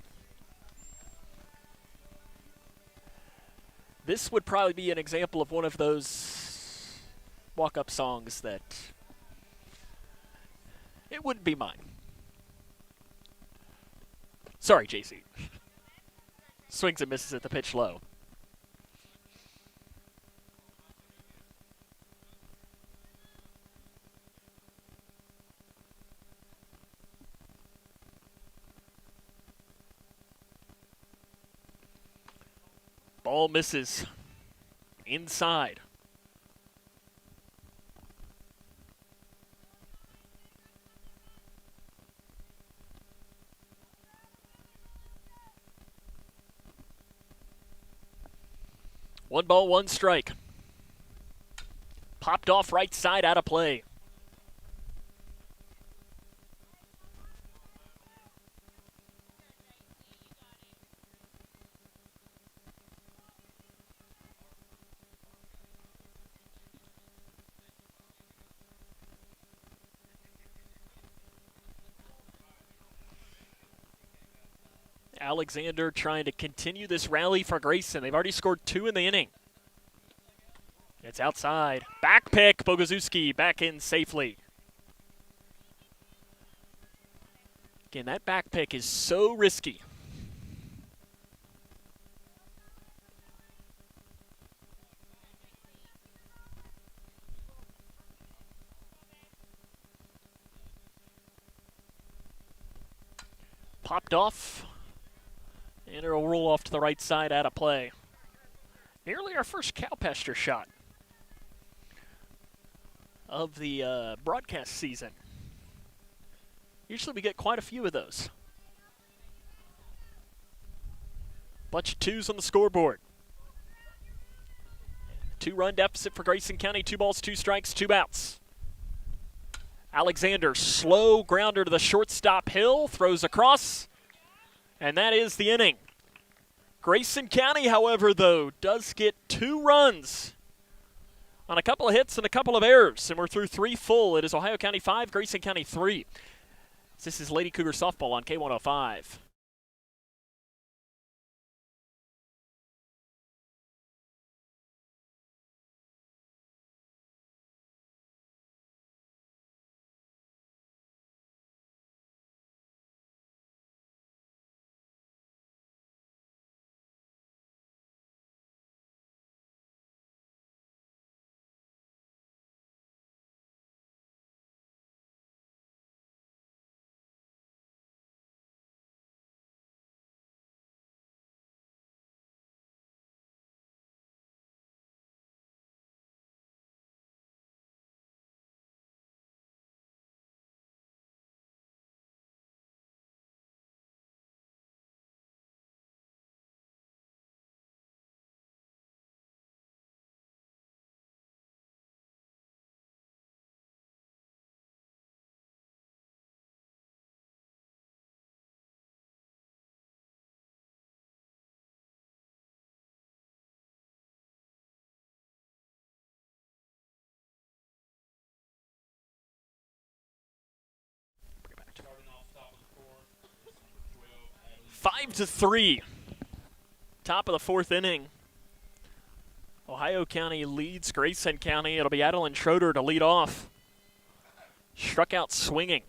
This would probably be an example of one of those walk-up songs that it wouldn't be mine. Sorry, J.C. Swings and misses at the pitch low. Ball misses. Inside. One ball, one strike. Popped off right side, out of play. Alexander trying to continue this rally for Grayson. They've already scored 2 in the inning. It's outside. Back pick. Bogazuski back in safely. Again, that back pick is so risky. Popped off. And it'll roll off to the right side, out of play. Nearly our first cow pasture shot of the broadcast season. Usually we get quite a few of those. Bunch of 2s on the scoreboard. 2-run deficit for Grayson County. 2 balls, 2 strikes, 2 outs. Alexander, slow grounder to the shortstop Hill, throws across. And that is the inning. Grayson County, however, though, does get 2 runs on a couple of hits and a couple of errors. And we're through 3 full. It is Ohio County 5, Grayson County 3. This is Lady Cougar softball on K105. 5-3. Top of the fourth inning. Ohio County leads Grayson County. It'll be Adeline Schroeder to lead off. Struck out swinging.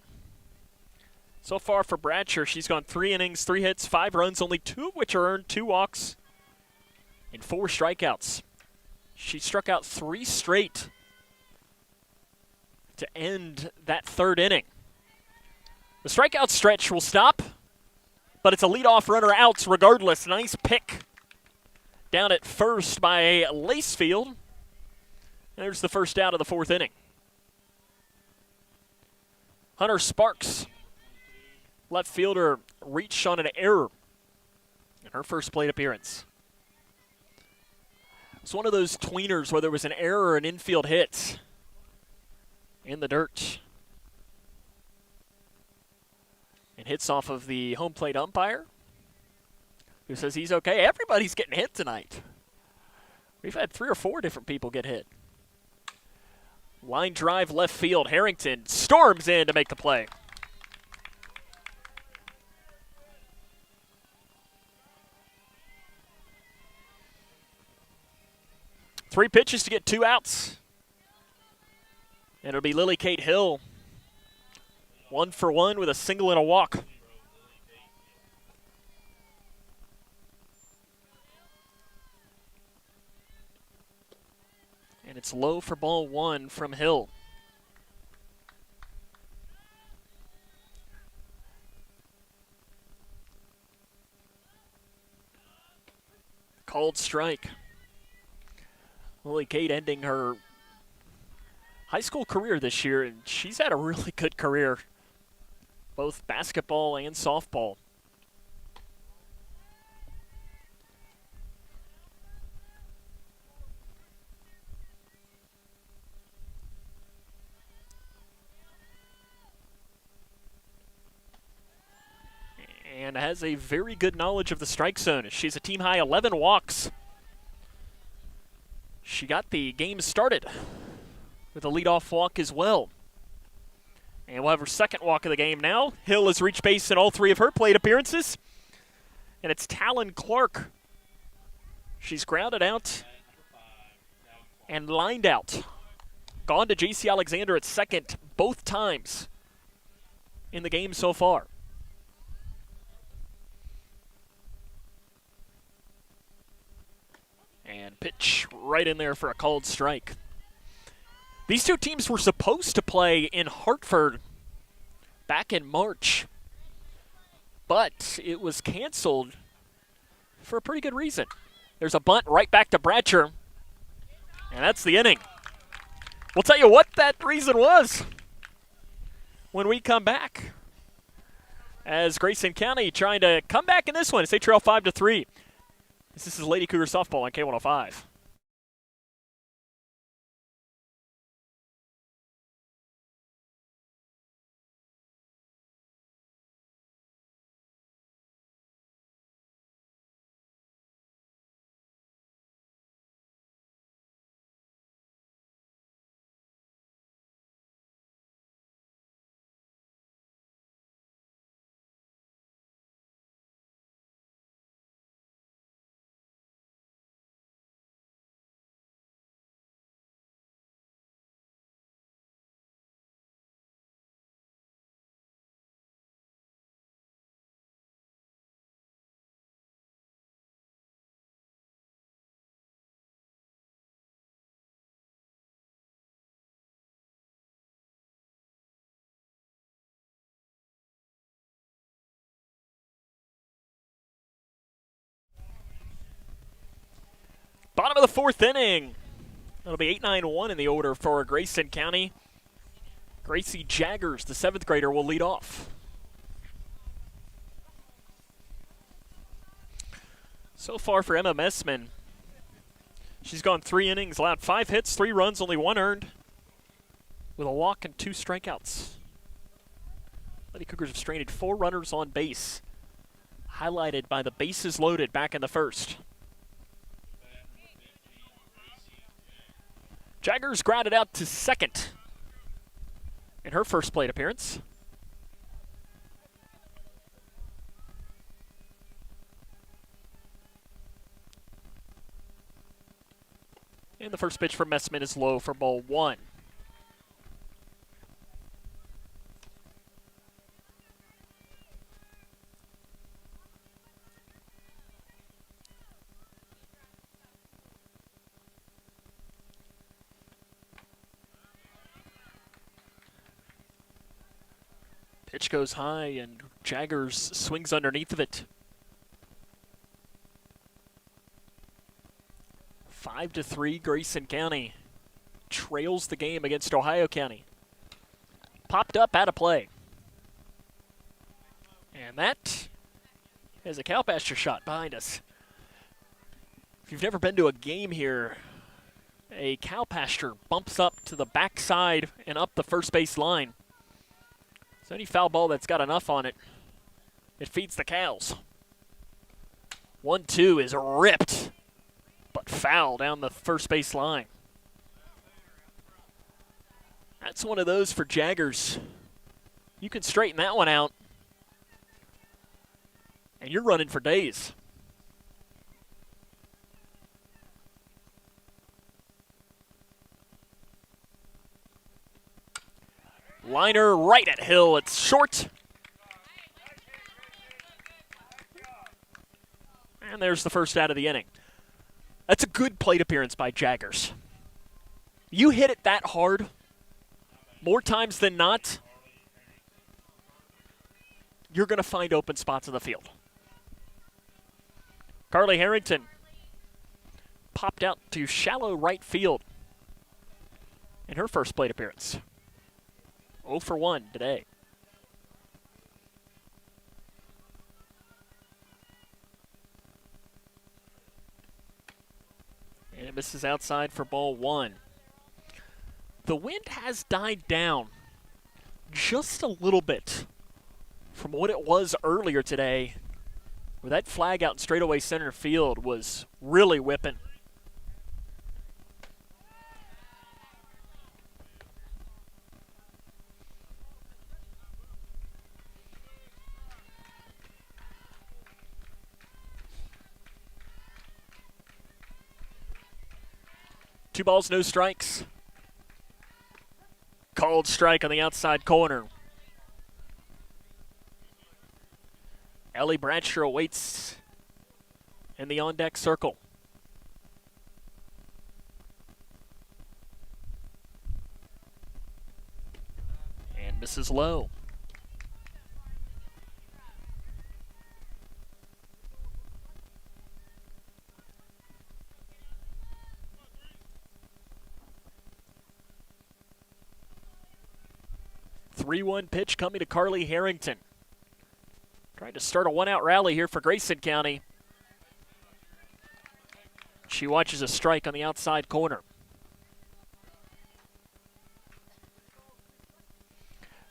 So far for Bradshaw, she's gone 3 innings, 3 hits, 5 runs, only 2 of which are earned, 2 walks, and 4 strikeouts. She struck out 3 straight to end that third inning. The strikeout stretch will stop, but it's a leadoff runner out regardless. Nice pick down at first by Lacefield. There's the first out of the fourth inning. Hunter Sparks, left fielder, reached on an error in her first plate appearance. It's one of those tweeners where there was an error or an infield hit in the dirt. And hits off of the home plate umpire, who says he's okay. Everybody's getting hit tonight. We've had 3 or 4 different people get hit. Line drive left field. Harrington storms in to make the play. Three pitches to get 2 outs. And it'll be Lily Kate Hill. 1 for 1 with a single and a walk. And it's low for ball 1 from Hill. Called strike. Lily Kate ending her high school career this year, and she's had a really good career, both basketball and softball. And has a very good knowledge of the strike zone. She's a team-high 11 walks. She got the game started with a leadoff walk as well. And we'll have her second walk of the game now. Hill has reached base in all 3 of her plate appearances. And it's Talon Clark. She's grounded out and lined out. Gone to J.C. Alexander at second both times in the game so far. And pitch right in there for a called strike. These 2 teams were supposed to play in Hartford back in March, but it was canceled for a pretty good reason. There's a bunt right back to Bradshaw, and that's the inning. We'll tell you what that reason was when we come back, as Grayson County trying to come back in this one as they trail 5-3. This is Lady Cougar softball on K105. Bottom of the fourth inning. It'll be 8-9-1 in the order for Grayson County. Gracie Jaggers, the 7th grader, will lead off. So far for Emma Messman, she's gone 3 innings, allowed 5 hits, 3 runs, only 1 earned, with a walk and 2 strikeouts. Lady Cougars have stranded 4 runners on base, highlighted by the bases loaded back in the first. Jaggers grounded out to second in her first plate appearance. And the first pitch from Messman is low for ball one. Pitch goes high, and Jaggers swings underneath of it. 5-3, Grayson County trails the game against Ohio County. Popped up, out of play. And that is a cow pasture shot behind us. If you've never been to a game here, a cow pasture bumps up to the backside and up the first base line. So any foul ball that's got enough on it, it feeds the cows. 1-2 is ripped, but foul down the first base line. That's one of those for Jaggers. You can straighten that one out, and you're running for days. Liner right at Hill. It's short. And there's the first out of the inning. That's a good plate appearance by Jaggers. You hit it that hard, more times than not, you're going to find open spots in the field. Carly Harrington popped out to shallow right field in her first plate appearance. 0 for 1 today. And it misses outside for ball one. The wind has died down just a little bit from what it was earlier today, where that flag out in straightaway center field was really whipping. Two balls, no strikes. Called strike on the outside corner. Ellie Bradshaw awaits in the on-deck circle. And misses low. Three-one pitch coming to Carly Harrington. Trying to start a one-out rally here for Grayson County. She watches a strike on the outside corner.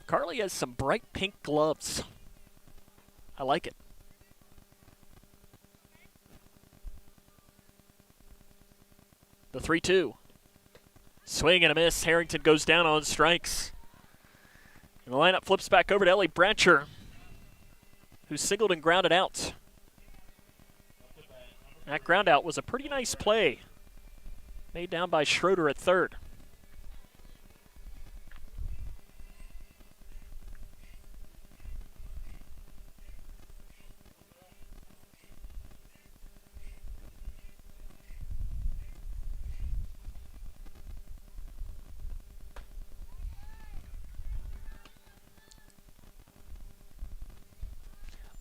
Carly has some bright pink gloves. I like it. The 3-2. Swing and a miss. Harrington goes down on strikes. And the lineup flips back over to Ellie Bradshaw, who singled and grounded out. That ground out was a pretty nice play, made down by Schroeder at third.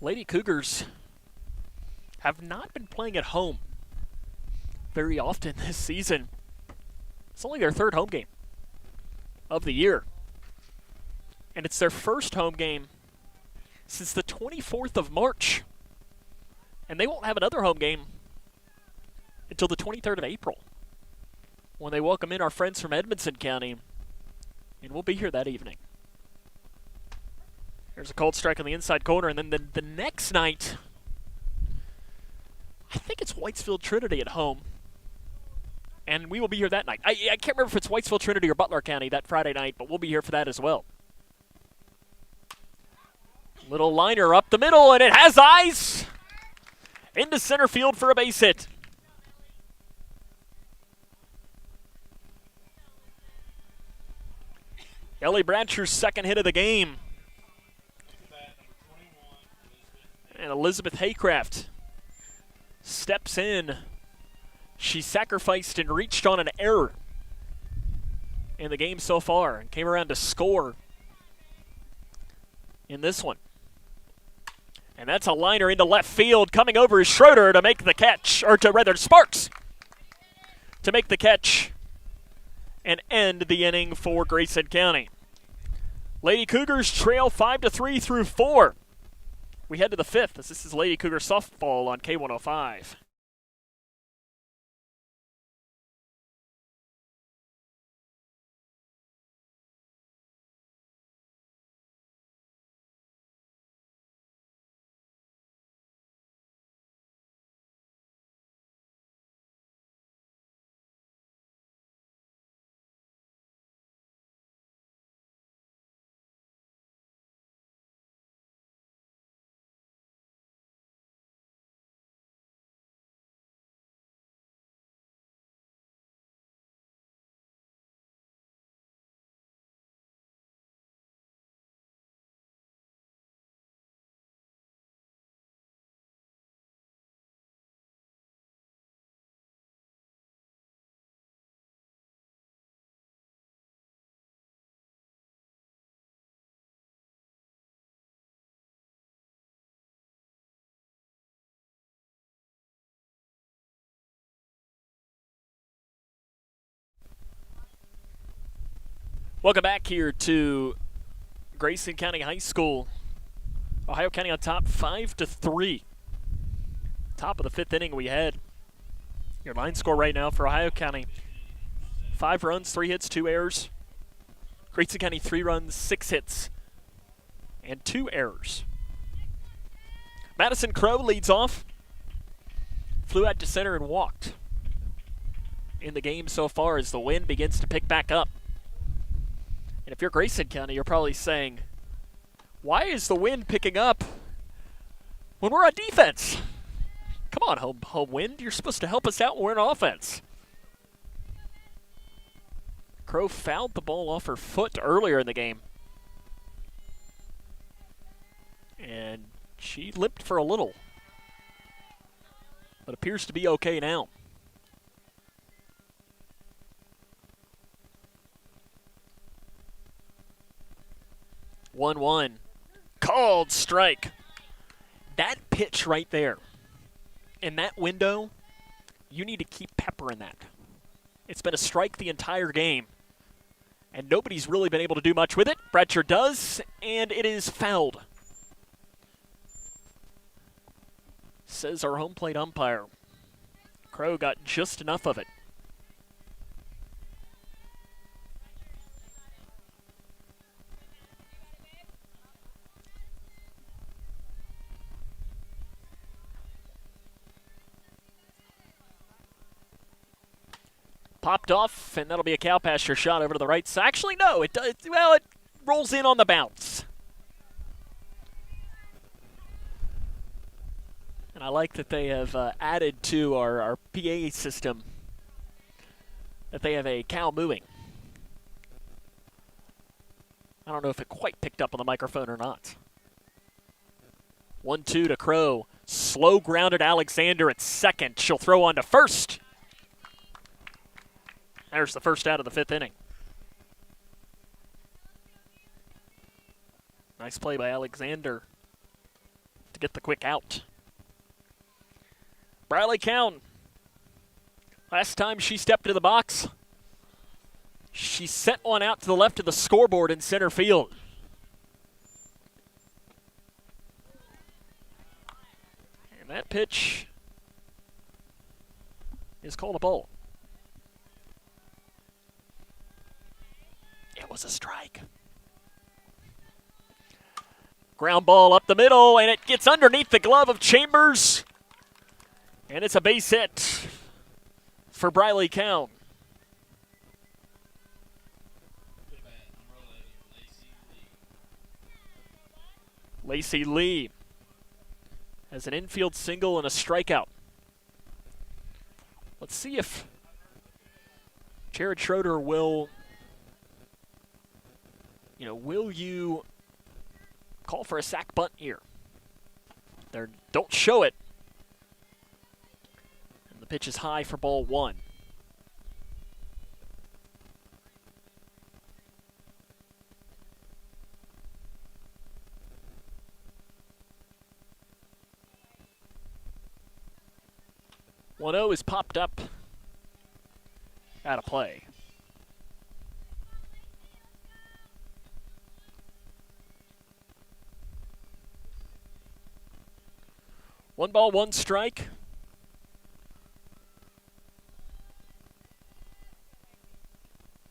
Lady Cougars have not been playing at home very often this season. It's only their third home game of the year. And it's their first home game since the 24th of March. And they won't have another home game until the 23rd of April, when they welcome in our friends from Edmonson County. And we'll be here that evening. There's a cold strike on the inside corner, and then the next night, I think it's Whitesville Trinity at home, and we will be here that night. I can't remember if it's Whitesville Trinity or Butler County that Friday night, but we'll be here for that as well. Little liner up the middle, and it has eyes into center field for a base hit. Ellie Bratcher's second hit of the game. Bat number 21, Elizabeth. And Elizabeth Haycraft steps in. She sacrificed and reached on an error in the game so far and came around to score in this one. And that's a liner into left field. Coming over is Schroeder to make the catch, or to rather Sparks to make the catch and end the inning for Grayson County. Lady Cougars trail 5-3 through 4. We head to the 5th as this is Lady Cougar softball on K105. Welcome back here to Grayson County High School. Ohio County on top 5-3. Top of the 5th inning we had. Your line score right now for Ohio County: 5 runs, 3 hits, 2 errors. Grayson County 3 runs, 6 hits, and 2 errors. Madison Crow leads off. Flew out to center and walked in the game so far as the wind begins to pick back up. And if you're Grayson County, you're probably saying, why is the wind picking up when we're on defense? Come on, home wind. You're supposed to help us out when we're on offense. Crow fouled the ball off her foot earlier in the game. And she limped for a little, but appears to be okay now. One. Called strike. That pitch right there, in that window, you need to keep peppering that. It's been a strike the entire game, and nobody's really been able to do much with it. Bratcher does, and it is fouled, says our home plate umpire. Crow got just enough of it. Popped off, and that'll be a cow pasture shot over to the right side. Actually, no, it does. Well, it rolls in on the bounce. And I like that they have added to our PA system that they have a cow mooing. I don't know if it quite picked up on the microphone or not. 1-2 to Crow. Slow grounded Alexander at second. She'll throw on to first. There's the first out of the 5th inning. Nice play by Alexander to get the quick out. Briley Cowan. Last time she stepped into the box, she sent one out to the left of the scoreboard in center field. And that pitch is called a ball. It was a strike. Ground ball up the middle, and it gets underneath the glove of Chambers. And it's a base hit for Briley Cowan. Lacey Lee has an infield single and a strikeout. Let's see if Jared Schroeder will will you call for a sack bunt here? Don't show it. And the pitch is high for ball one. One 0 is popped up out of play. One ball, one strike.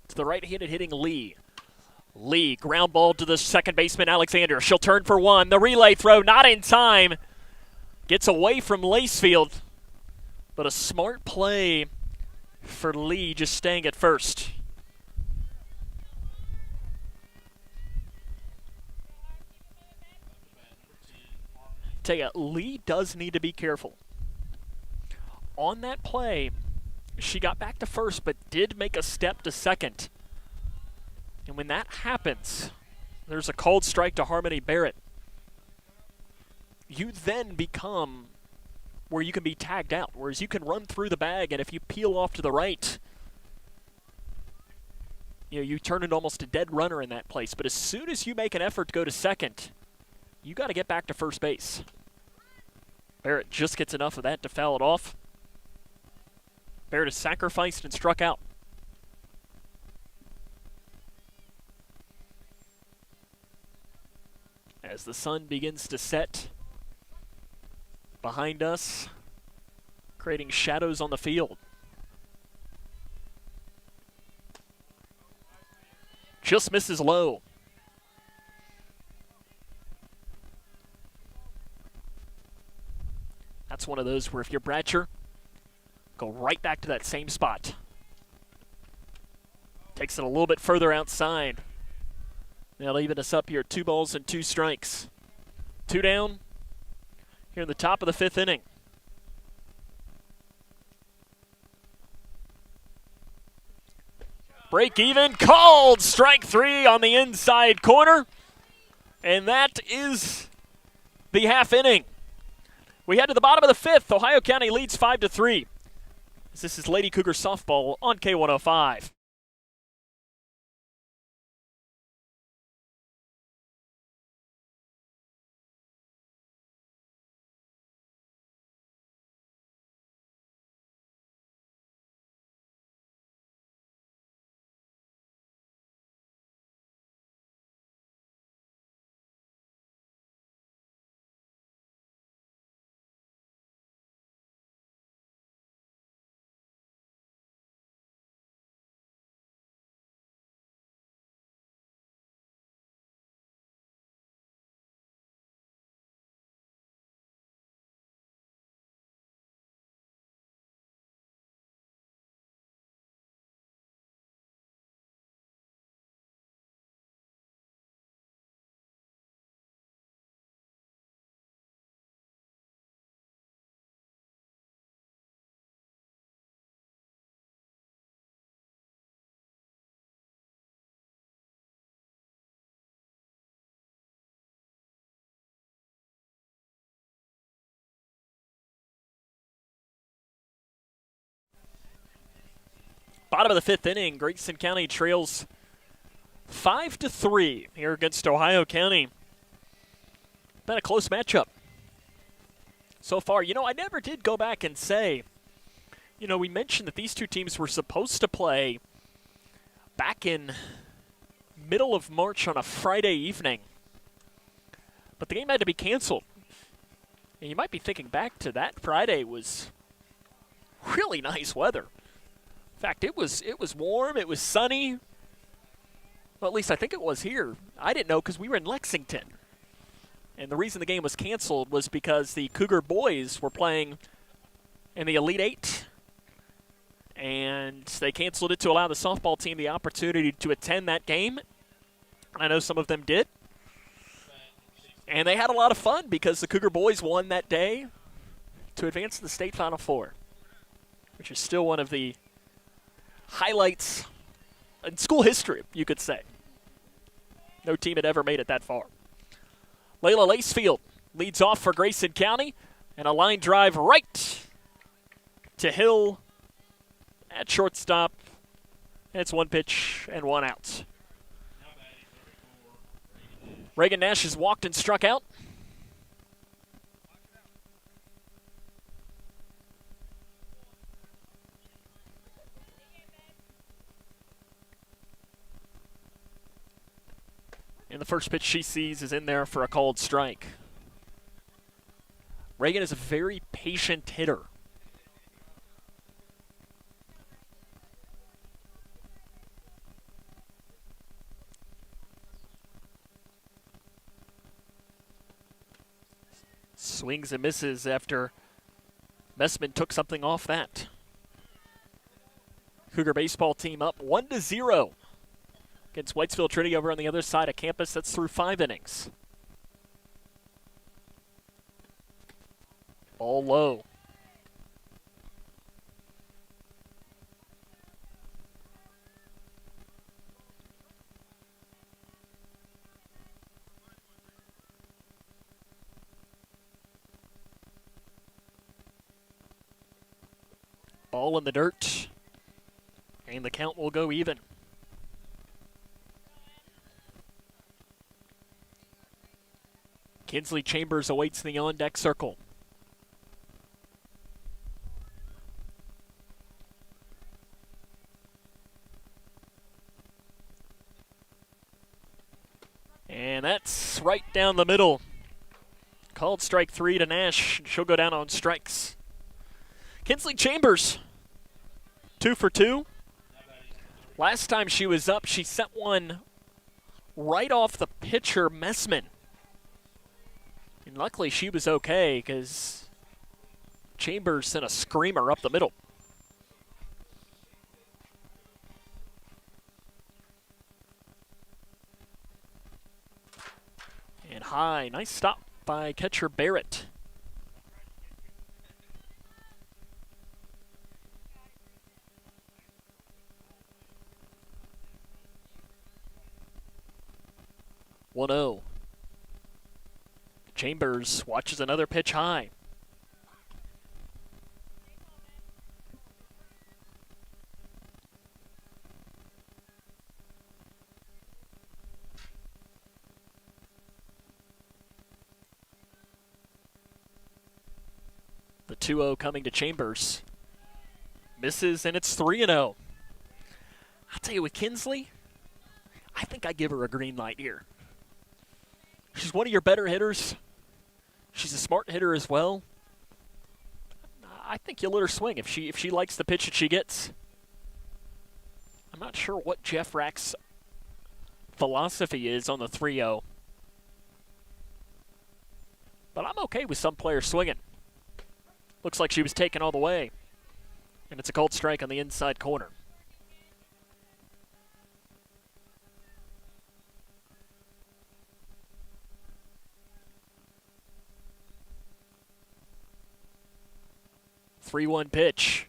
To the right-handed hitting Lee. Lee, ground ball to the second baseman, Alexander. She'll turn for one. The relay throw, not in time. Gets away from Lacefield. But a smart play for Lee, just staying at first. Tell you, Lee does need to be careful. On that play, she got back to first, but did make a step to second. And when that happens, there's a called strike to Harmony Barrett. You then become where you can be tagged out, whereas you can run through the bag, and if you peel off to the right, you turn into almost a dead runner in that place. But as soon as you make an effort to go to second, you got to get back to first base. Barrett just gets enough of that to foul it off. Barrett is sacrificed and struck out. As the sun begins to set behind us, creating shadows on the field. Just misses low. That's one of those where if you're Bratcher, go right back to that same spot. Takes it a little bit further outside. Now leaving us up here, 2 balls and 2 strikes. 2 down here in the top of the 5th inning. Break even, called! Strike 3 on the inside corner. And that is the half inning. We head to the bottom of the 5th. Ohio County leads 5-3. This is Lady Cougar softball on K105. Bottom of the 5th inning, Grayson County trails 5-3 here against Ohio County. Been a close matchup so far. I never did go back and say, we mentioned that these two teams were supposed to play back in middle of March on a Friday evening, but the game had to be canceled. And you might be thinking back to that Friday was really nice weather. In fact, it was warm, it was sunny. Well, at least I think it was here. I didn't know because we were in Lexington. And the reason the game was canceled was because the Cougar boys were playing in the Elite Eight. And they canceled it to allow the softball team the opportunity to attend that game. I know some of them did. And they had a lot of fun because the Cougar boys won that day to advance to the state Final Four, which is still one of the highlights in school history, you could say. No team had ever made it that far. Layla Lacefield leads off for Grayson County, and a line drive right to Hill at shortstop. And it's one pitch and one out. Reagan Nash has walked and struck out. And the first pitch she sees is in there for a called strike. Reagan is a very patient hitter. Swings and misses after Messman took something off that. Cougar baseball team up 1-0 against Whitesville Trinity over on the other side of campus. That's through 5 innings. Ball low. Ball in the dirt, and the count will go even. Kinsley Chambers awaits in the on-deck circle. And that's right down the middle. Called strike 3 to Nash. She'll go down on strikes. Kinsley Chambers, 2 for 2. Last time she was up, she sent one right off the pitcher, Messman. And luckily she was okay because Chambers sent a screamer up the middle. And high, nice stop by catcher Barrett. One-0. Chambers watches another pitch high. The 2-0 coming to Chambers. Misses, and it's 3-0. I'll tell you, with Kinsley, I think I give her a green light here. She's one of your better hitters. She's a smart hitter as well. I think you let her swing if she likes the pitch that she gets. I'm not sure what Jeff Rack's philosophy is on the 3-0. But I'm okay with some players swinging. Looks like she was taken all the way. And it's a called strike on the inside corner. Three-one pitch.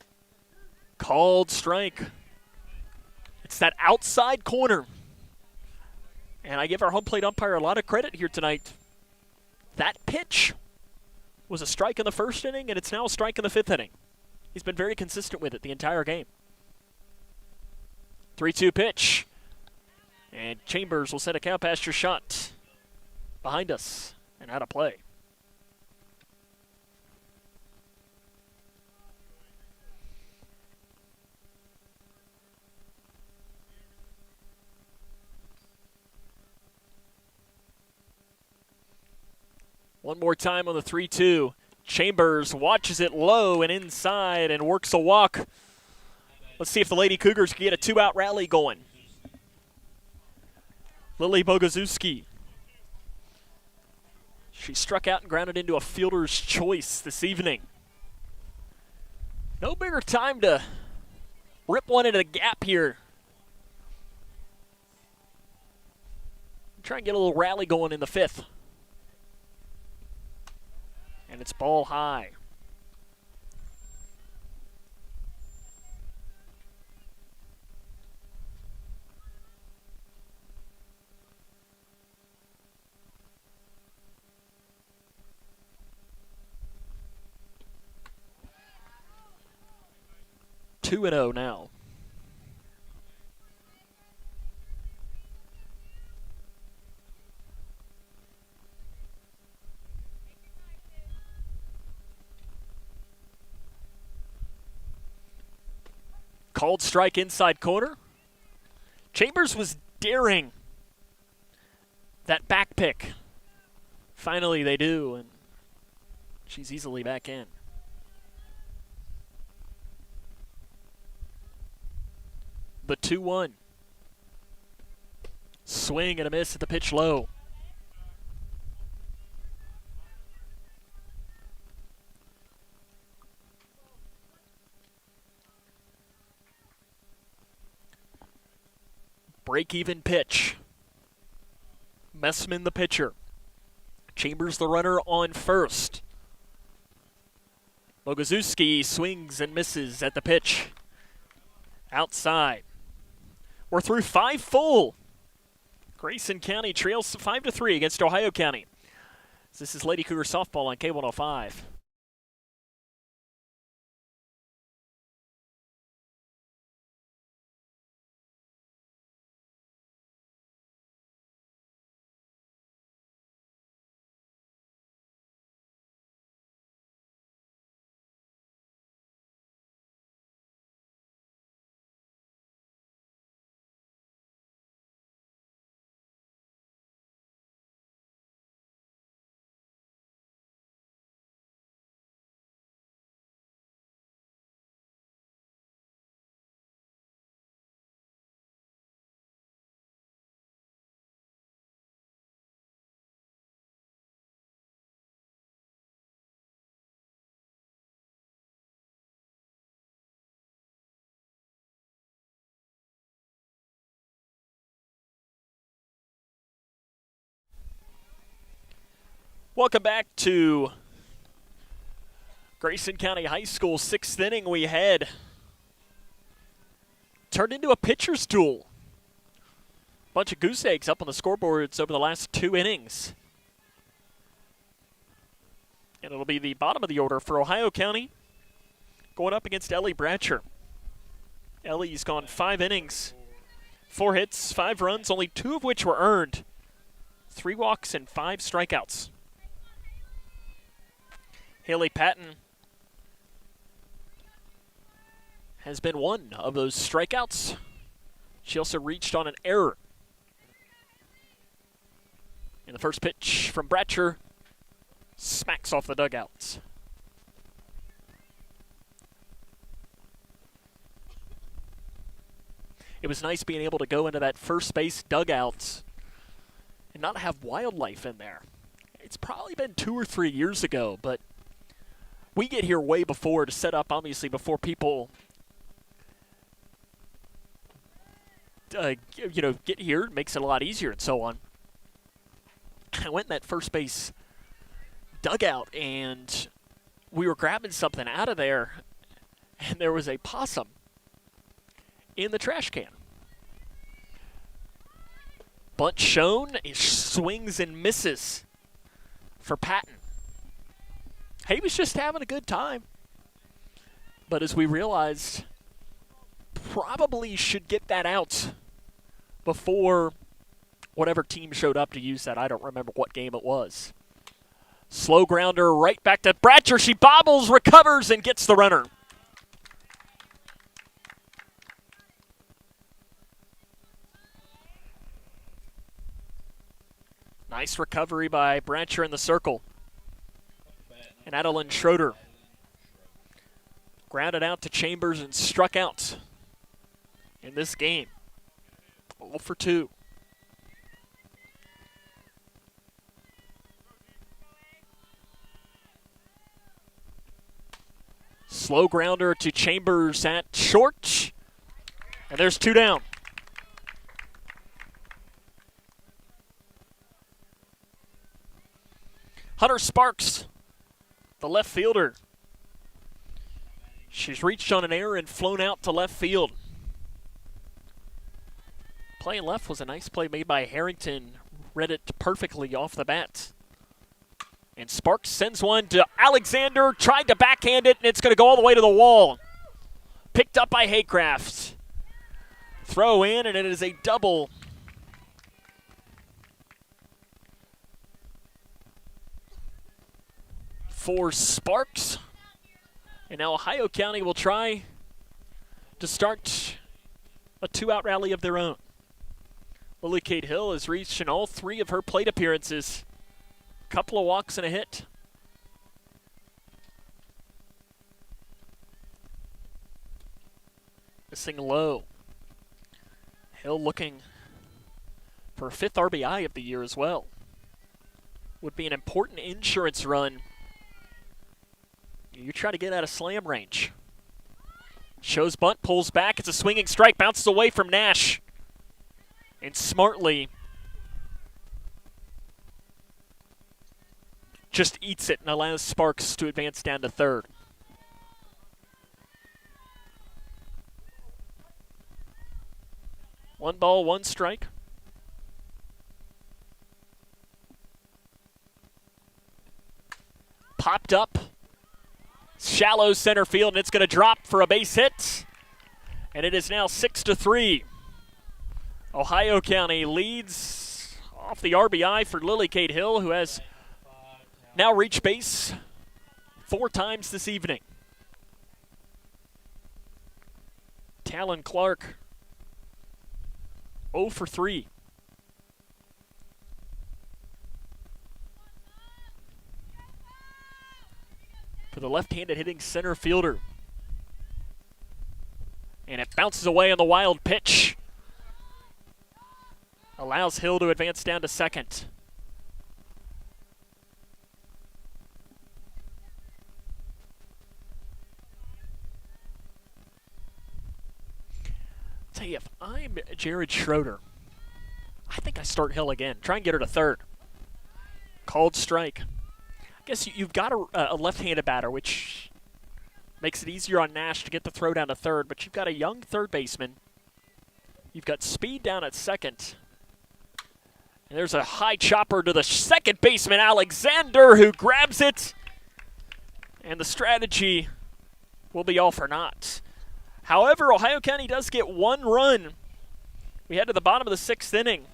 Called strike. It's that outside corner. And I give our home plate umpire a lot of credit here tonight. That pitch was a strike in the first inning, and it's now a strike in the 5th inning. He's been very consistent with it the entire game. 3-2 pitch. And Chambers will set a cow pasture shot behind us and out of play. One more time on the 3-2. Chambers watches it low and inside and works a walk. Let's see if the Lady Cougars can get a 2-out rally going. Lily Bogoszewski. She struck out and grounded into a fielder's choice this evening. No bigger time to rip one into the gap here. Try and get a little rally going in the 5th. And it's ball high. 2-0 now. Called strike inside corner. Chambers was daring that back pick. Finally they do, and she's easily back in. The 2-1. Swing and a miss at the pitch low. Break-even pitch. Messman the pitcher. Chambers the runner on first. Boguszewski swings and misses at the pitch. Outside. We're through 5 full. Grayson County trails 5-3 against Ohio County. This is Lady Cougar softball on K105. Welcome back to Grayson County High School. 6th inning we had turned into a pitcher's duel. Bunch of goose eggs up on the scoreboards over the last 2 innings. And it'll be the bottom of the order for Ohio County going up against Ellie Bratcher. Ellie's gone 5 innings, 4 hits, 5 runs, only 2 of which were earned. 3 walks and 5 strikeouts. Haley Patton has been one of those strikeouts. She also reached on an error. And the first pitch from Bratcher smacks off the dugouts. It was nice being able to go into that first base dugout and not have wildlife in there. It's probably been 2 or 3 years ago, but we get here way before to set up, obviously, before people, get here. It makes it a lot easier and so on. I went in that first base dugout, and we were grabbing something out of there, and there was a possum in the trash can. Bunt shown, it swings and misses for Patton. He was just having a good time. But as we realized, probably should get that out before whatever team showed up to use that. I don't remember what game it was. Slow grounder right back to Bratcher. She bobbles, recovers, and gets the runner. Nice recovery by Bratcher in the circle. And Adeline Schroeder grounded out to Chambers and struck out in this game. 0 for 2. Slow grounder to Chambers at short. And there's 2 down. Hunter Sparks, the left fielder. She's reached on an error and flown out to left field. Playing left was a nice play made by Harrington. Read it perfectly off the bat. And Sparks sends one to Alexander. Tried to backhand it, and it's going to go all the way to the wall. picked up by Haycraft. Throw in, and it is a double. For Sparks. And now Ohio County will try to start a two-out rally of their own. Lily Kate Hill has reached in all 3 of her plate appearances. Couple of walks and a hit. Missing low. Hill looking for a 5th RBI of the year as well. Would be an important insurance run. You try to get out of slam range. Shows bunt, pulls back. It's a swinging strike, bounces away from Nash. And smartly just eats it and allows Sparks to advance down to third. One ball, one strike. Popped up. Shallow center field, and it's going to drop for a base hit. And it is now 6-3. Ohio County leads off the RBI for Lily Kate Hill, who has now reached base 4 times this evening. Talon Clark 0 for 3. For the left-handed hitting center fielder. And it bounces away on the wild pitch. Allows Hill to advance down to second. Tell you, if I'm Jared Schroeder, I think I start Hill again. Try and get her to third. Called strike. I guess you've got a left-handed batter, which makes it easier on Nash to get the throw down to third, but you've got a young third baseman. You've got speed down at second. And there's a high chopper to the second baseman, Alexander, who grabs it. And the strategy will be all for naught. However, Ohio County does get 1 run. We head to the bottom of the 6th inning.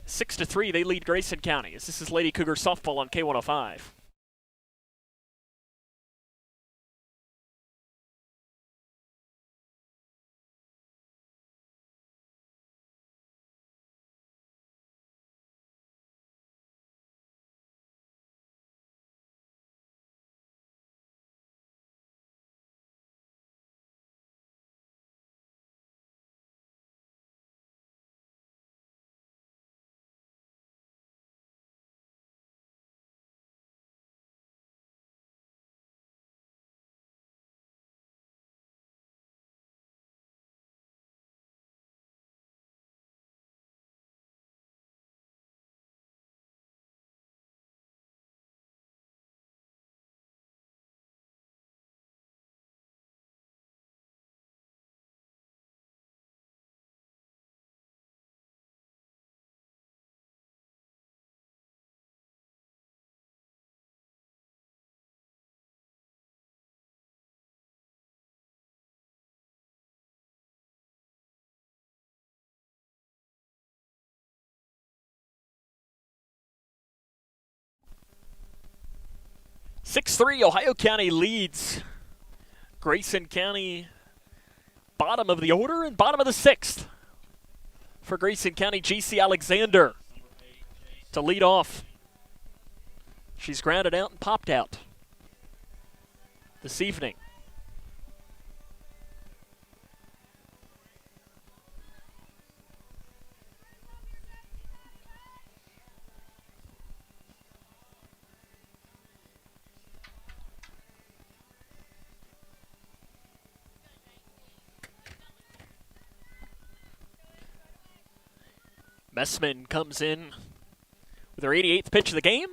6-3, they lead Grayson County. This is Lady Cougar softball on K105. Ohio County leads Grayson County, bottom of the order and bottom of the 6th. For Grayson County, J.C. Alexander to lead off. She's grounded out and popped out this evening. Messman comes in with her 88th pitch of the game,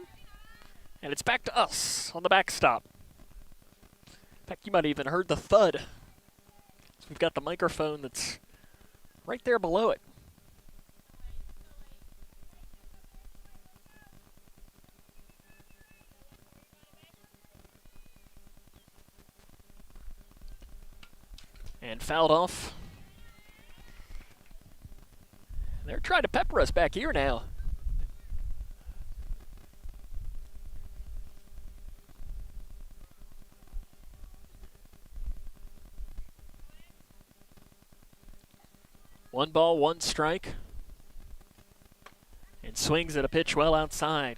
and it's back to us on the backstop. In fact, you might have even heard the thud. So we've got the microphone that's right there below it. And fouled off. They're trying to pepper us back here now. One ball, one strike. And swings at a pitch well outside.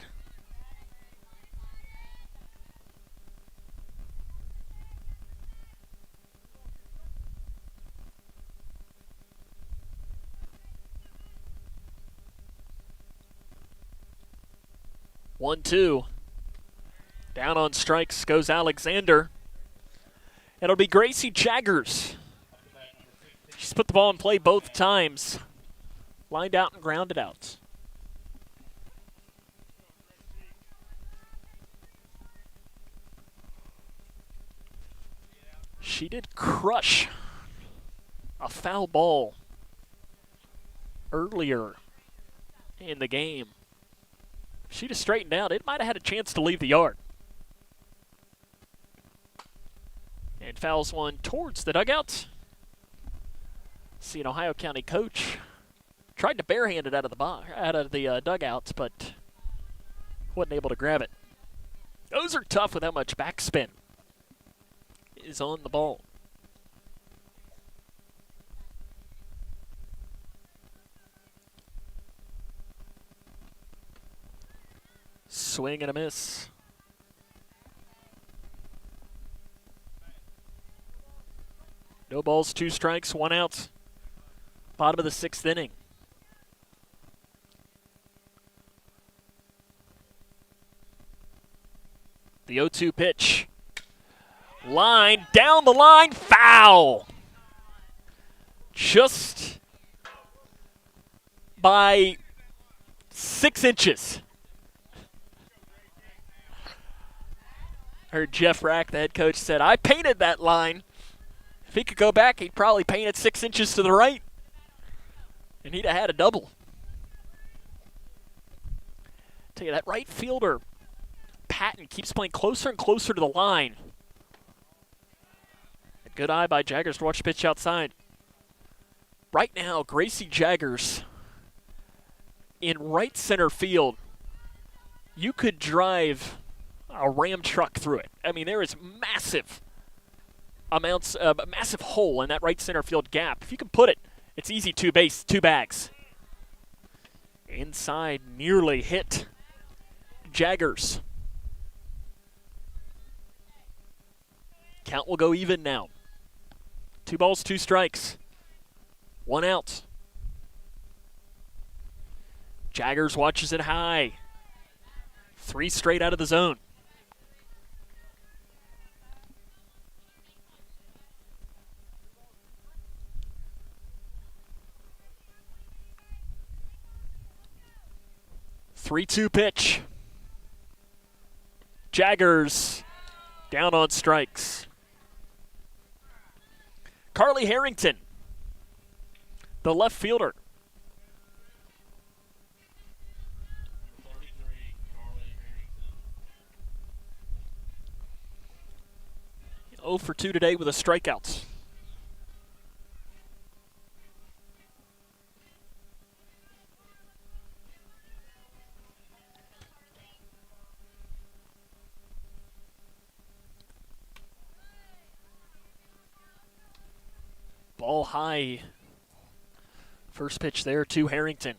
One, two. Down on strikes goes Alexander. It'll be Gracie Jaggers. She's put the ball in play both times. Lined out and grounded out. She did crush a foul ball earlier in the game. If she'd have straightened out, it might have had a chance to leave the yard. And fouls one towards the dugout. See an Ohio County coach tried to barehand it out of the dugout, but wasn't able to grab it. Those are tough with how much backspin is on the ball. Swing and a miss. No balls, two strikes, one out. Bottom of the sixth inning. The 0-2 pitch. Line, down the line, foul. Just by 6 inches. Heard Jeff Rack, the head coach, said, I painted that line. If he could go back, he'd probably paint it 6 inches to the right. And he'd have had a double. Tell you, that right fielder, Patton, keeps playing closer and closer to the line. A good eye by Jaggers to watch the pitch outside. Right now, Gracie Jaggers in right center field. You could drive a Ram truck through it. I mean, there is massive amounts of a massive hole in that right center field gap. If you can put it, it's easy, two bags. Inside, nearly hit Jaggers. Count will go even now. 2 balls, 2 strikes. 1 out. Jaggers watches it high. 3 straight out of the zone. Three-two pitch. Jaggers down on strikes. Carly Harrington, the left fielder. 33, Carly Harrington. 0 for 2 today with a strikeout. Ball high. First pitch there to Harrington.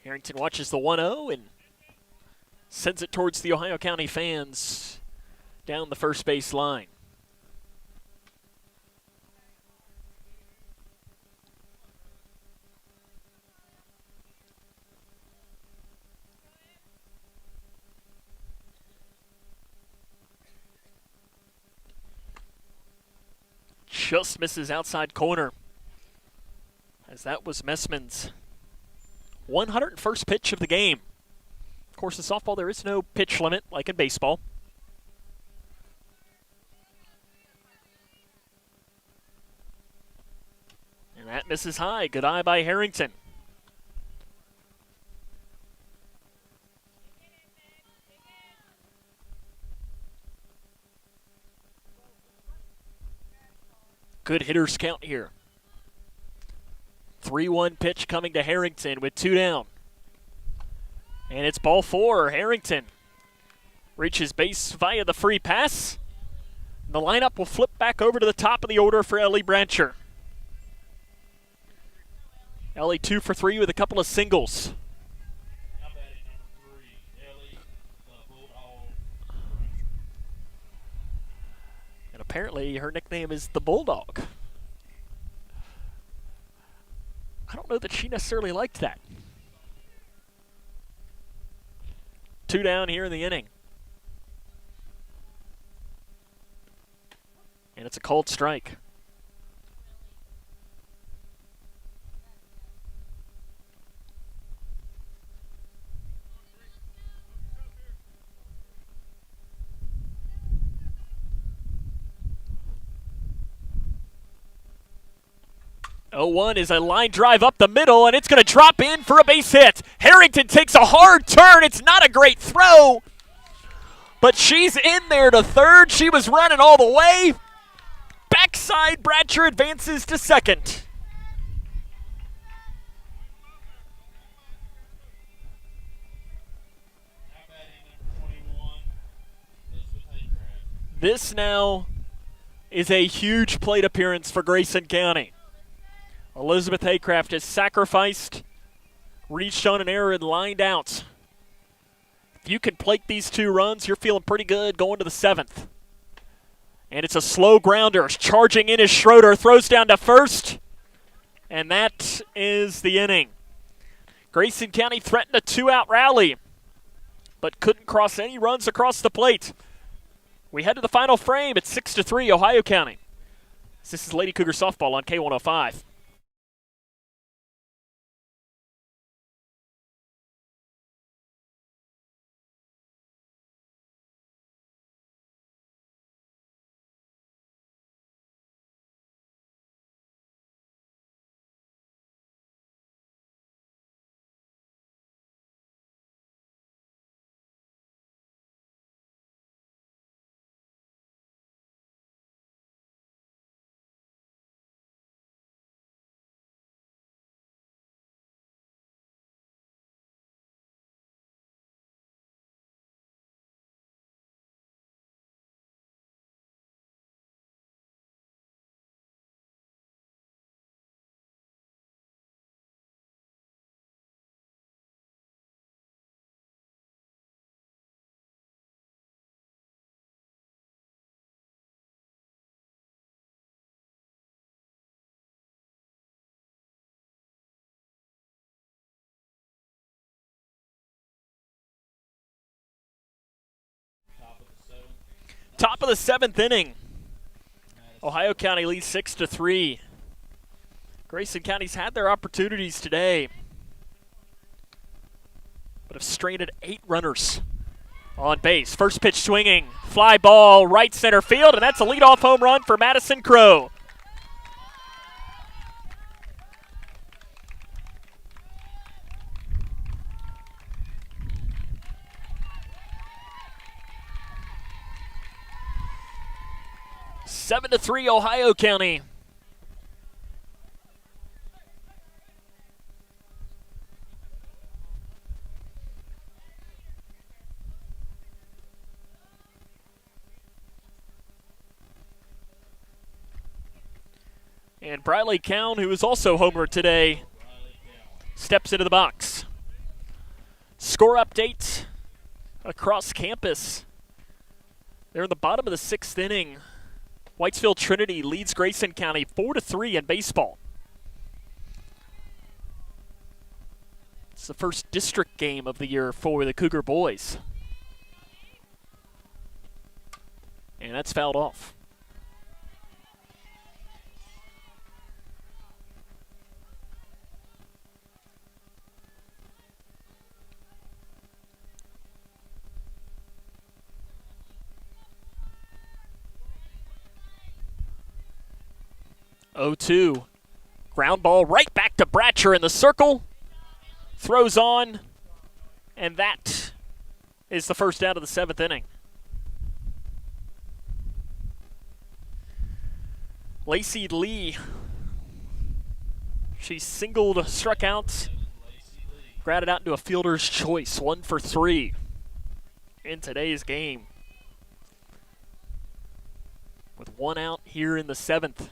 Harrington watches the 1-0 and sends it towards the Ohio County fans down the first base line. Just misses outside corner, as that was Messman's 101st pitch of the game. Of course, in softball, there is no pitch limit like in baseball. And that misses high. Good eye by Harrington. Good hitters count here. 3-1 pitch coming to Harrington with 2 down. And it's ball 4. Harrington reaches base via the free pass. The lineup will flip back over to the top of the order for Ellie Brancher. Ellie 2 for 3 with a couple of singles. Now batting number 3, Ellie, the Bulldog. And apparently her nickname is the Bulldog. I don't know that she necessarily liked that. 2 down here in the inning. And it's a cold strike. Oh, 1 is a line drive up the middle, and it's going to drop in for a base hit. Harrington takes a hard turn. It's not a great throw, but she's in there to third. She was running all the way. Backside, Bratcher advances to second. Now batting number 21, Elizabeth Haycraft. This now is a huge plate appearance for Grayson County. Elizabeth Haycraft has sacrificed, reached on an error, and lined out. If you can plate these 2 runs, you're feeling pretty good going to the 7th. And it's a slow grounder. Charging in is Schroeder, throws down to first. And that is the inning. Grayson County threatened a 2-out rally, but couldn't cross any runs across the plate. We head to the final frame at 6-3, Ohio County. This is Lady Cougar softball on K105. Top of the 7th inning. Ohio County leads 6-3. Grayson County's had their opportunities today, but have stranded 8 runners on base. First pitch swinging, fly ball, right center field, and that's a leadoff home run for Madison Crow. Seven to 3, Ohio County. And Briley Cowan, who is also homered today, steps into the box. Score update across campus. They're in the bottom of the 6th inning. Whitesville Trinity leads Grayson County 4-3 in baseball. It's the first district game of the year for the Cougar boys. And that's fouled off. Oh-2. Ground ball right back to Bratcher in the circle. Throws on. And that is the first out of the 7th inning. Lacey Lee. She singled, struck out, grounded out into a fielder's choice. 1 for 3 in today's game. With 1 out here in the 7th.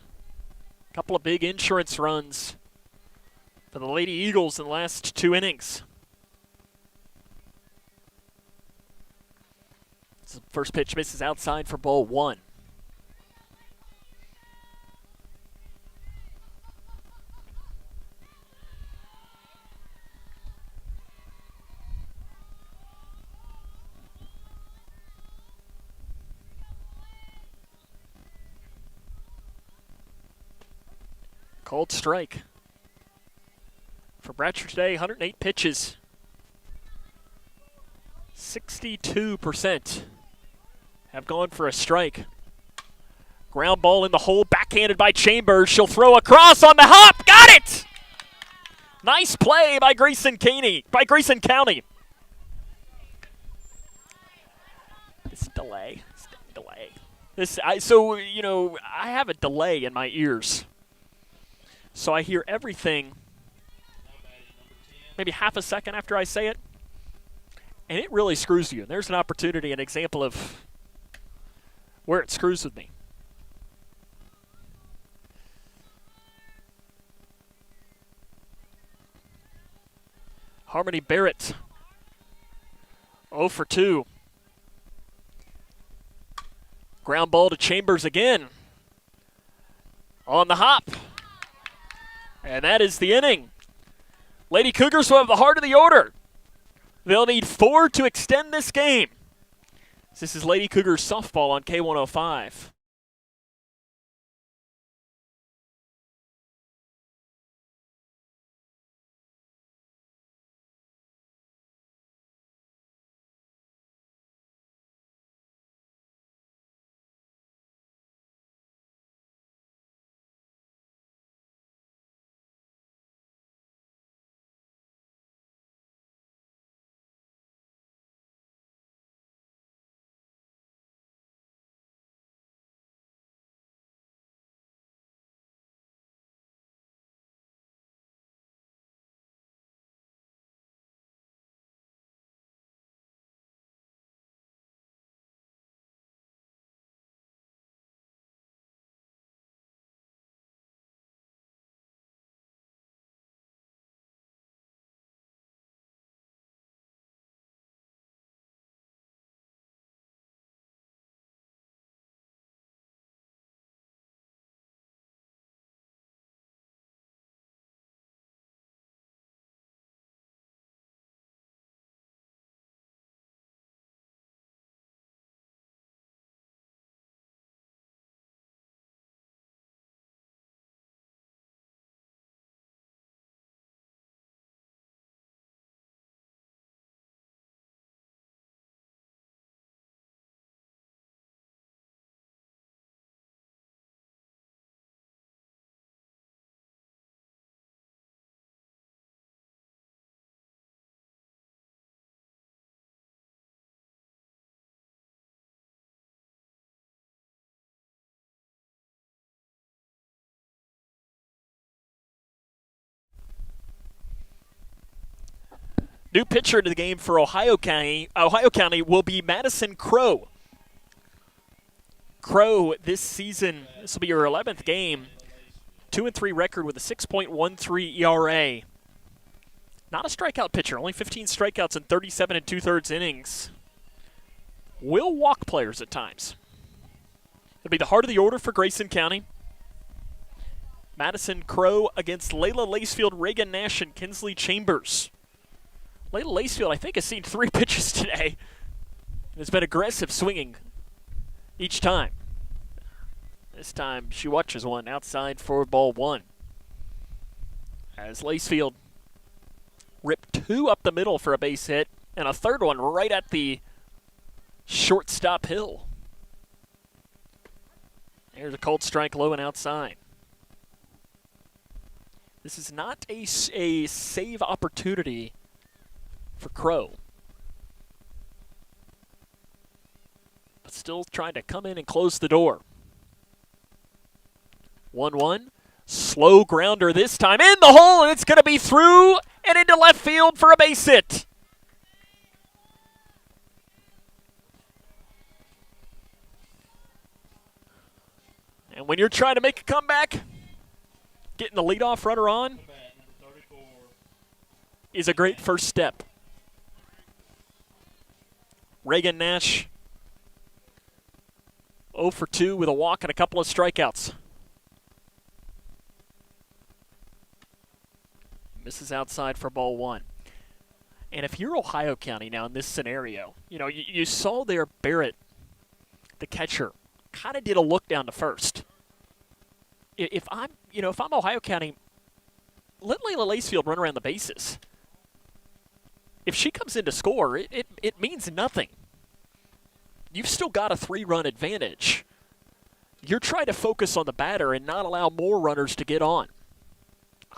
Couple of big insurance runs for the Lady Eagles in the last 2 innings. So first pitch misses outside for ball 1. Called strike. For Bratcher today, 108 pitches. 62% have gone for a strike. Ground ball in the hole, backhanded by Chambers. She'll throw across on the hop. Got it! Nice play by Grayson County. This delay. I have a delay in my ears. So I hear everything maybe half a second after I say it, and it really screws you. And there's an opportunity, an example of where it screws with me. Harmony Barrett, 0 for 2. Ground ball to Chambers again. On the hop. And that is the inning. Lady Cougars will have the heart of the order. They'll need 4 to extend this game. This is Lady Cougars softball on K105. New pitcher to the game for Ohio County will be Madison Crow. Crow this season, this will be her 11th game, 2-3 record with a 6.13 ERA. Not a strikeout pitcher, only 15 strikeouts in 37 2/3 innings. Will walk players at times. It'll be the heart of the order for Grayson County. Madison Crow against Layla Lacefield, Reagan Nash, and Kinsley Chambers. Layla Lacefield, I think, has seen 3 pitches today. It's been aggressive swinging each time. This time she watches one outside for ball 1. As Lacefield ripped 2 up the middle for a base hit, and a third one right at the shortstop hill. There's a cold strike low and outside. This is not a save opportunity for Crow. But still trying to come in and close the door. 1-1. Slow grounder this time in the hole, and it's going to be through and into left field for a base hit. And when you're trying to make a comeback, getting the leadoff runner on is a great first step. Reagan Nash 0 for 2 with a walk and a couple of strikeouts. Misses outside for ball 1. And if you're Ohio County now in this scenario, you know, you saw there Barrett, the catcher, kind of did a look down to first. If I'm Ohio County, let Layla Lacefield run around the bases. If she comes in to score, it means nothing. You've still got a 3-run advantage. You're trying to focus on the batter and not allow more runners to get on.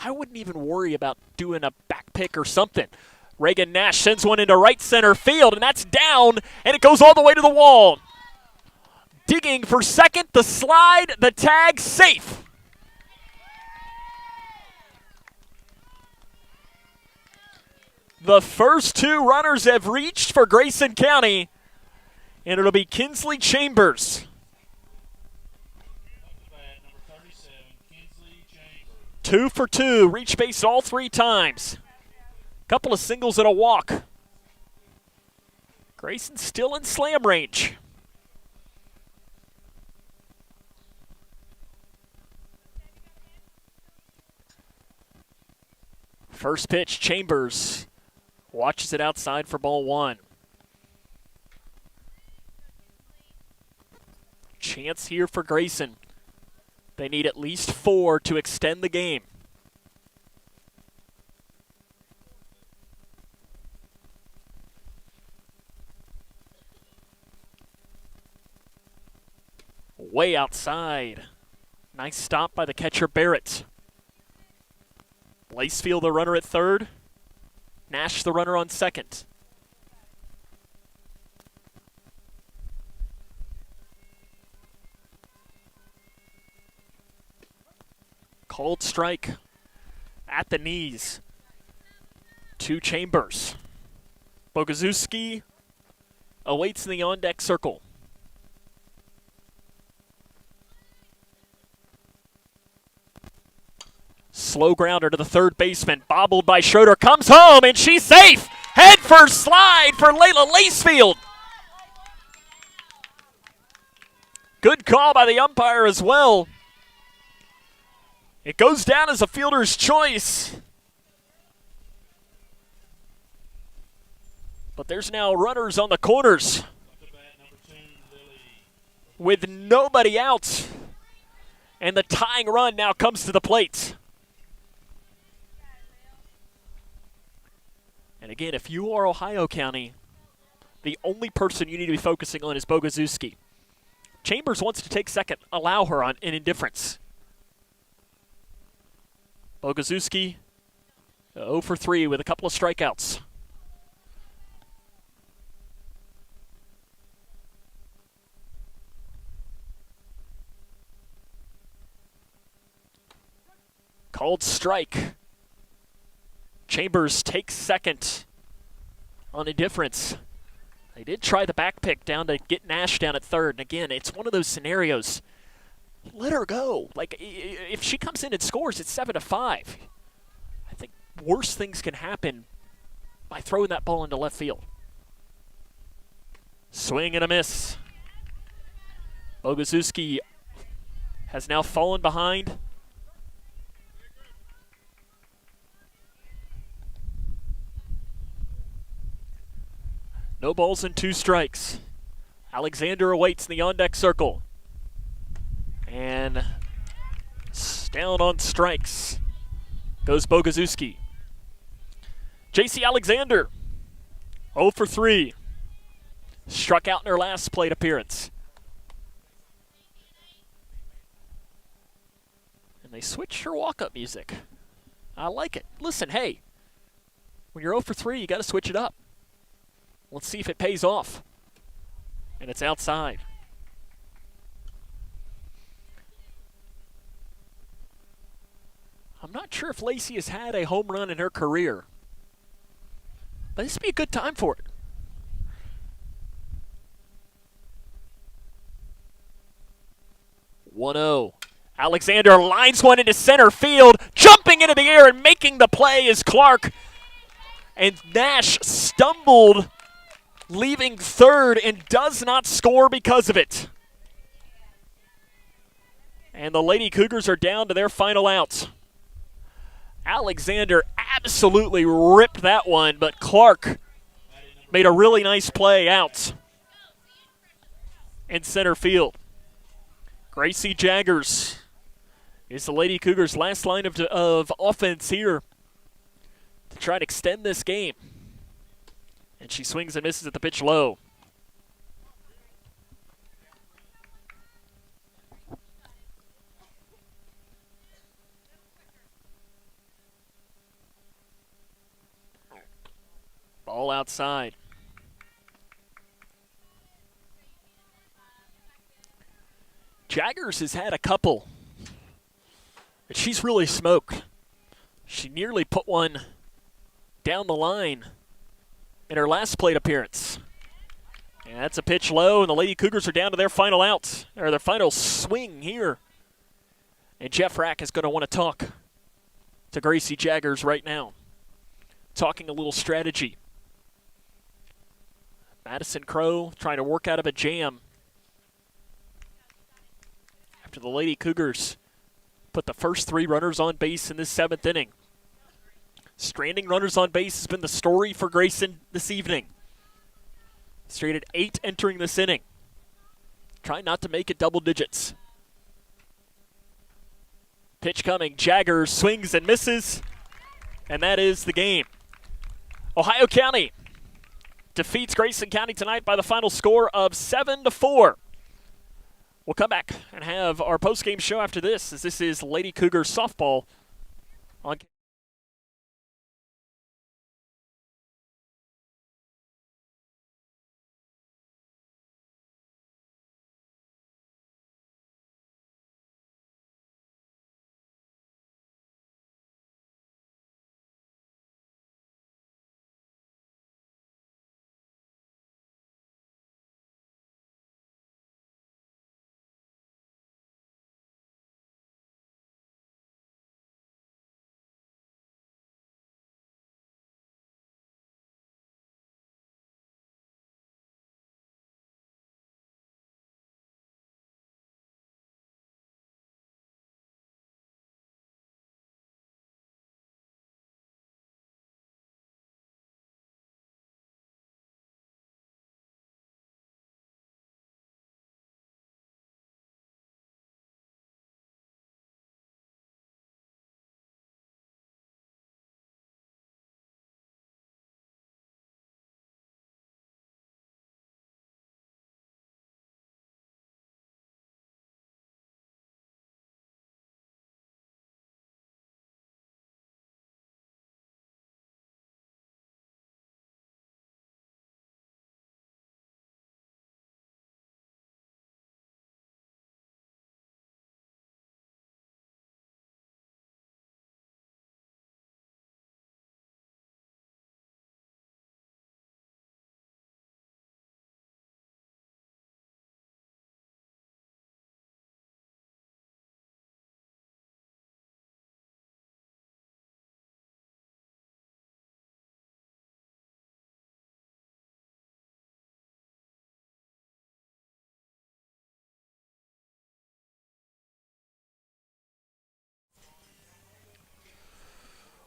I wouldn't even worry about doing a back pick or something. Reagan Nash sends one into right center field, and that's down, and it goes all the way to the wall. Digging for second, the slide, the tag, safe. The first 2 runners have reached for Grayson County, and it'll be Kinsley Chambers. 2 for 2, reach base all 3 times. Couple of singles and a walk. Grayson still in slam range. First pitch, Chambers watches it outside for ball 1. Chance here for Grayson. They need at least 4 to extend the game. Way outside. Nice stop by the catcher Barrett. Lacefield the runner at third. Nash the runner on second. Cold strike at the knees to Chambers. Bogazuski awaits in the on-deck circle. Slow grounder to the third baseman, bobbled by Schroeder, comes home, and she's safe! Head first slide for Layla Lacefield. Good call by the umpire as well. It goes down as a fielder's choice. But there's now runners on the corners with nobody out. And the tying run now comes to the plate. And again, if you are Ohio County, the only person you need to be focusing on is Bogazuski. Chambers wants to take second. Allow her on in indifference. Bogazuski 0 for 3 with a couple of strikeouts. Called strike. Chambers takes second on indifference. They did try the back pick down to get Nash down at third. And again, it's one of those scenarios. Let her go. Like, if she comes in and scores, it's 7-5. I think worse things can happen by throwing that ball into left field. Swing and a miss. Bogazuski has now fallen behind. No balls and 2 strikes. Alexander awaits in the on-deck circle. And down on strikes goes Bogazuski. J.C. Alexander, 0 for 3. Struck out in her last plate appearance. And they switched her walk-up music. I like it. Listen, hey, when you're 0 for 3, you got to switch it up. Let's see if it pays off. And it's outside. I'm not sure if Lacey has had a home run in her career, but this would be a good time for it. One-0. Alexander lines one into center field, jumping into the air and making the play is Clark. And Nash stumbled, leaving third, and does not score because of it. And the Lady Cougars are down to their final out. Alexander absolutely ripped that one, but Clark made a really nice play out in center field. Gracie Jaggers is the Lady Cougars' last line of offense here to try to extend this game. And she swings and misses at the pitch low. Ball outside. Jaggers has had a couple, and she's really smoked. She nearly put one down the line in her last plate appearance. And that's a pitch low, and the Lady Cougars are down to their final out, or their final swing here. And Jeff Rack is going to want to talk to Gracie Jaggers right now, talking a little strategy. Madison Crow trying to work out of a jam after the Lady Cougars put the first 3 runners on base in this 7th inning. Stranding runners on base has been the story for Grayson this evening. Stranded 8 entering this inning. Trying not to make it double digits. Pitch coming. Jaggers swings and misses. And that is the game. Ohio County defeats Grayson County tonight by the final score of 7-4. We'll come back and have our post-game show after this, as this is Lady Cougars softball on.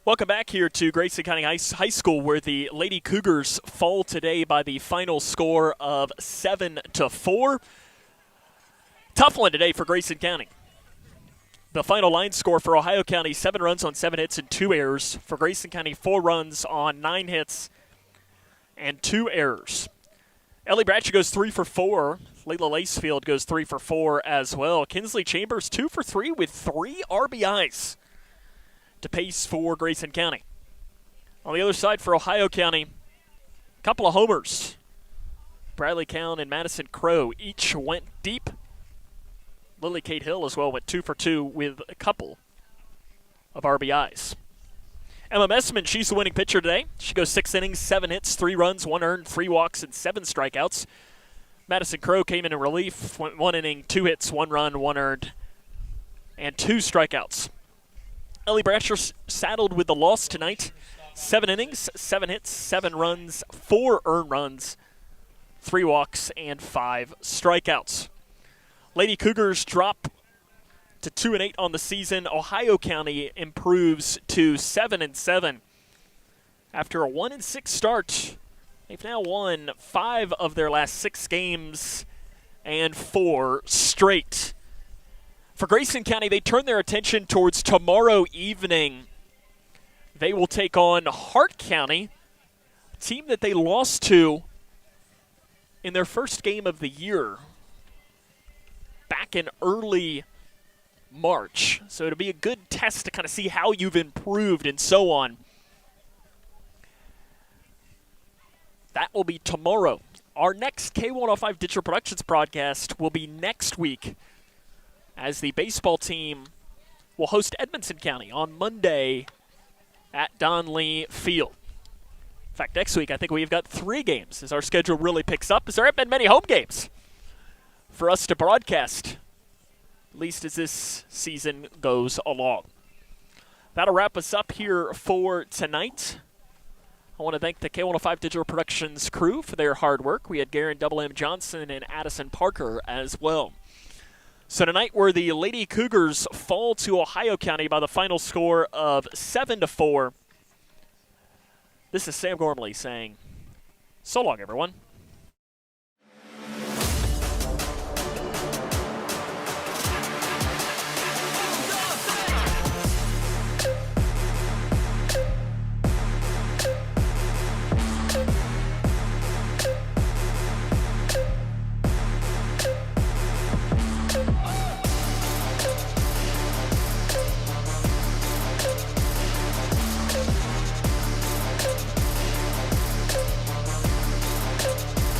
Welcome back here to Grayson County High School, where the Lady Cougars fall today by the final score of 7-4. Tough one today for Grayson County. The final line score for Ohio County, 7 runs on 7 hits and 2 errors. For Grayson County, 4 runs on 9 hits and 2 errors. Ellie Bradshaw goes 3 for 4. Layla Lacefield goes 3 for 4 as well. Kinsley Chambers 2 for 3 with 3 RBIs to pace for Grayson County. On the other side for Ohio County, a couple of homers. Bradley Cowan and Madison Crow each went deep. Lily Kate Hill as well went 2 for 2 with a couple of RBIs. Emma Messman, she's the winning pitcher today. She goes 6 innings, 7 hits, 3 runs, 1 earned, 3 walks, and 7 strikeouts. Madison Crow came in relief, went 1 inning, 2 hits, 1 run, 1 earned, and 2 strikeouts. Ellie Brasher saddled with the loss tonight. 7 innings, 7 hits, 7 runs, 4 earned runs, 3 walks, and 5 strikeouts. Lady Cougars drop to 2-8 on the season. Ohio County improves to 7-7. After a 1-6 start, they've now won 5 of their last 6 games and 4 straight. For Grayson County, they turn their attention towards tomorrow evening. They will take on Hart County, a team that they lost to in their first game of the year back in early March. So it'll be a good test to kind of see how you've improved and so on. That will be tomorrow. Our next K105 Digital Productions broadcast will be next week, as the baseball team will host Edmonson County on Monday at Don Lee Field. In fact, next week I think we've got 3 games as our schedule really picks up, as there haven't been many home games for us to broadcast, at least as this season goes along. That'll wrap us up here for tonight. I want to thank the K105 Digital Productions crew for their hard work. We had Garen Double M Johnson and Addison Parker as well. So tonight, where the Lady Cougars fall to Ohio County by the final score of 7-4. This is Sam Gormley saying, so long, everyone.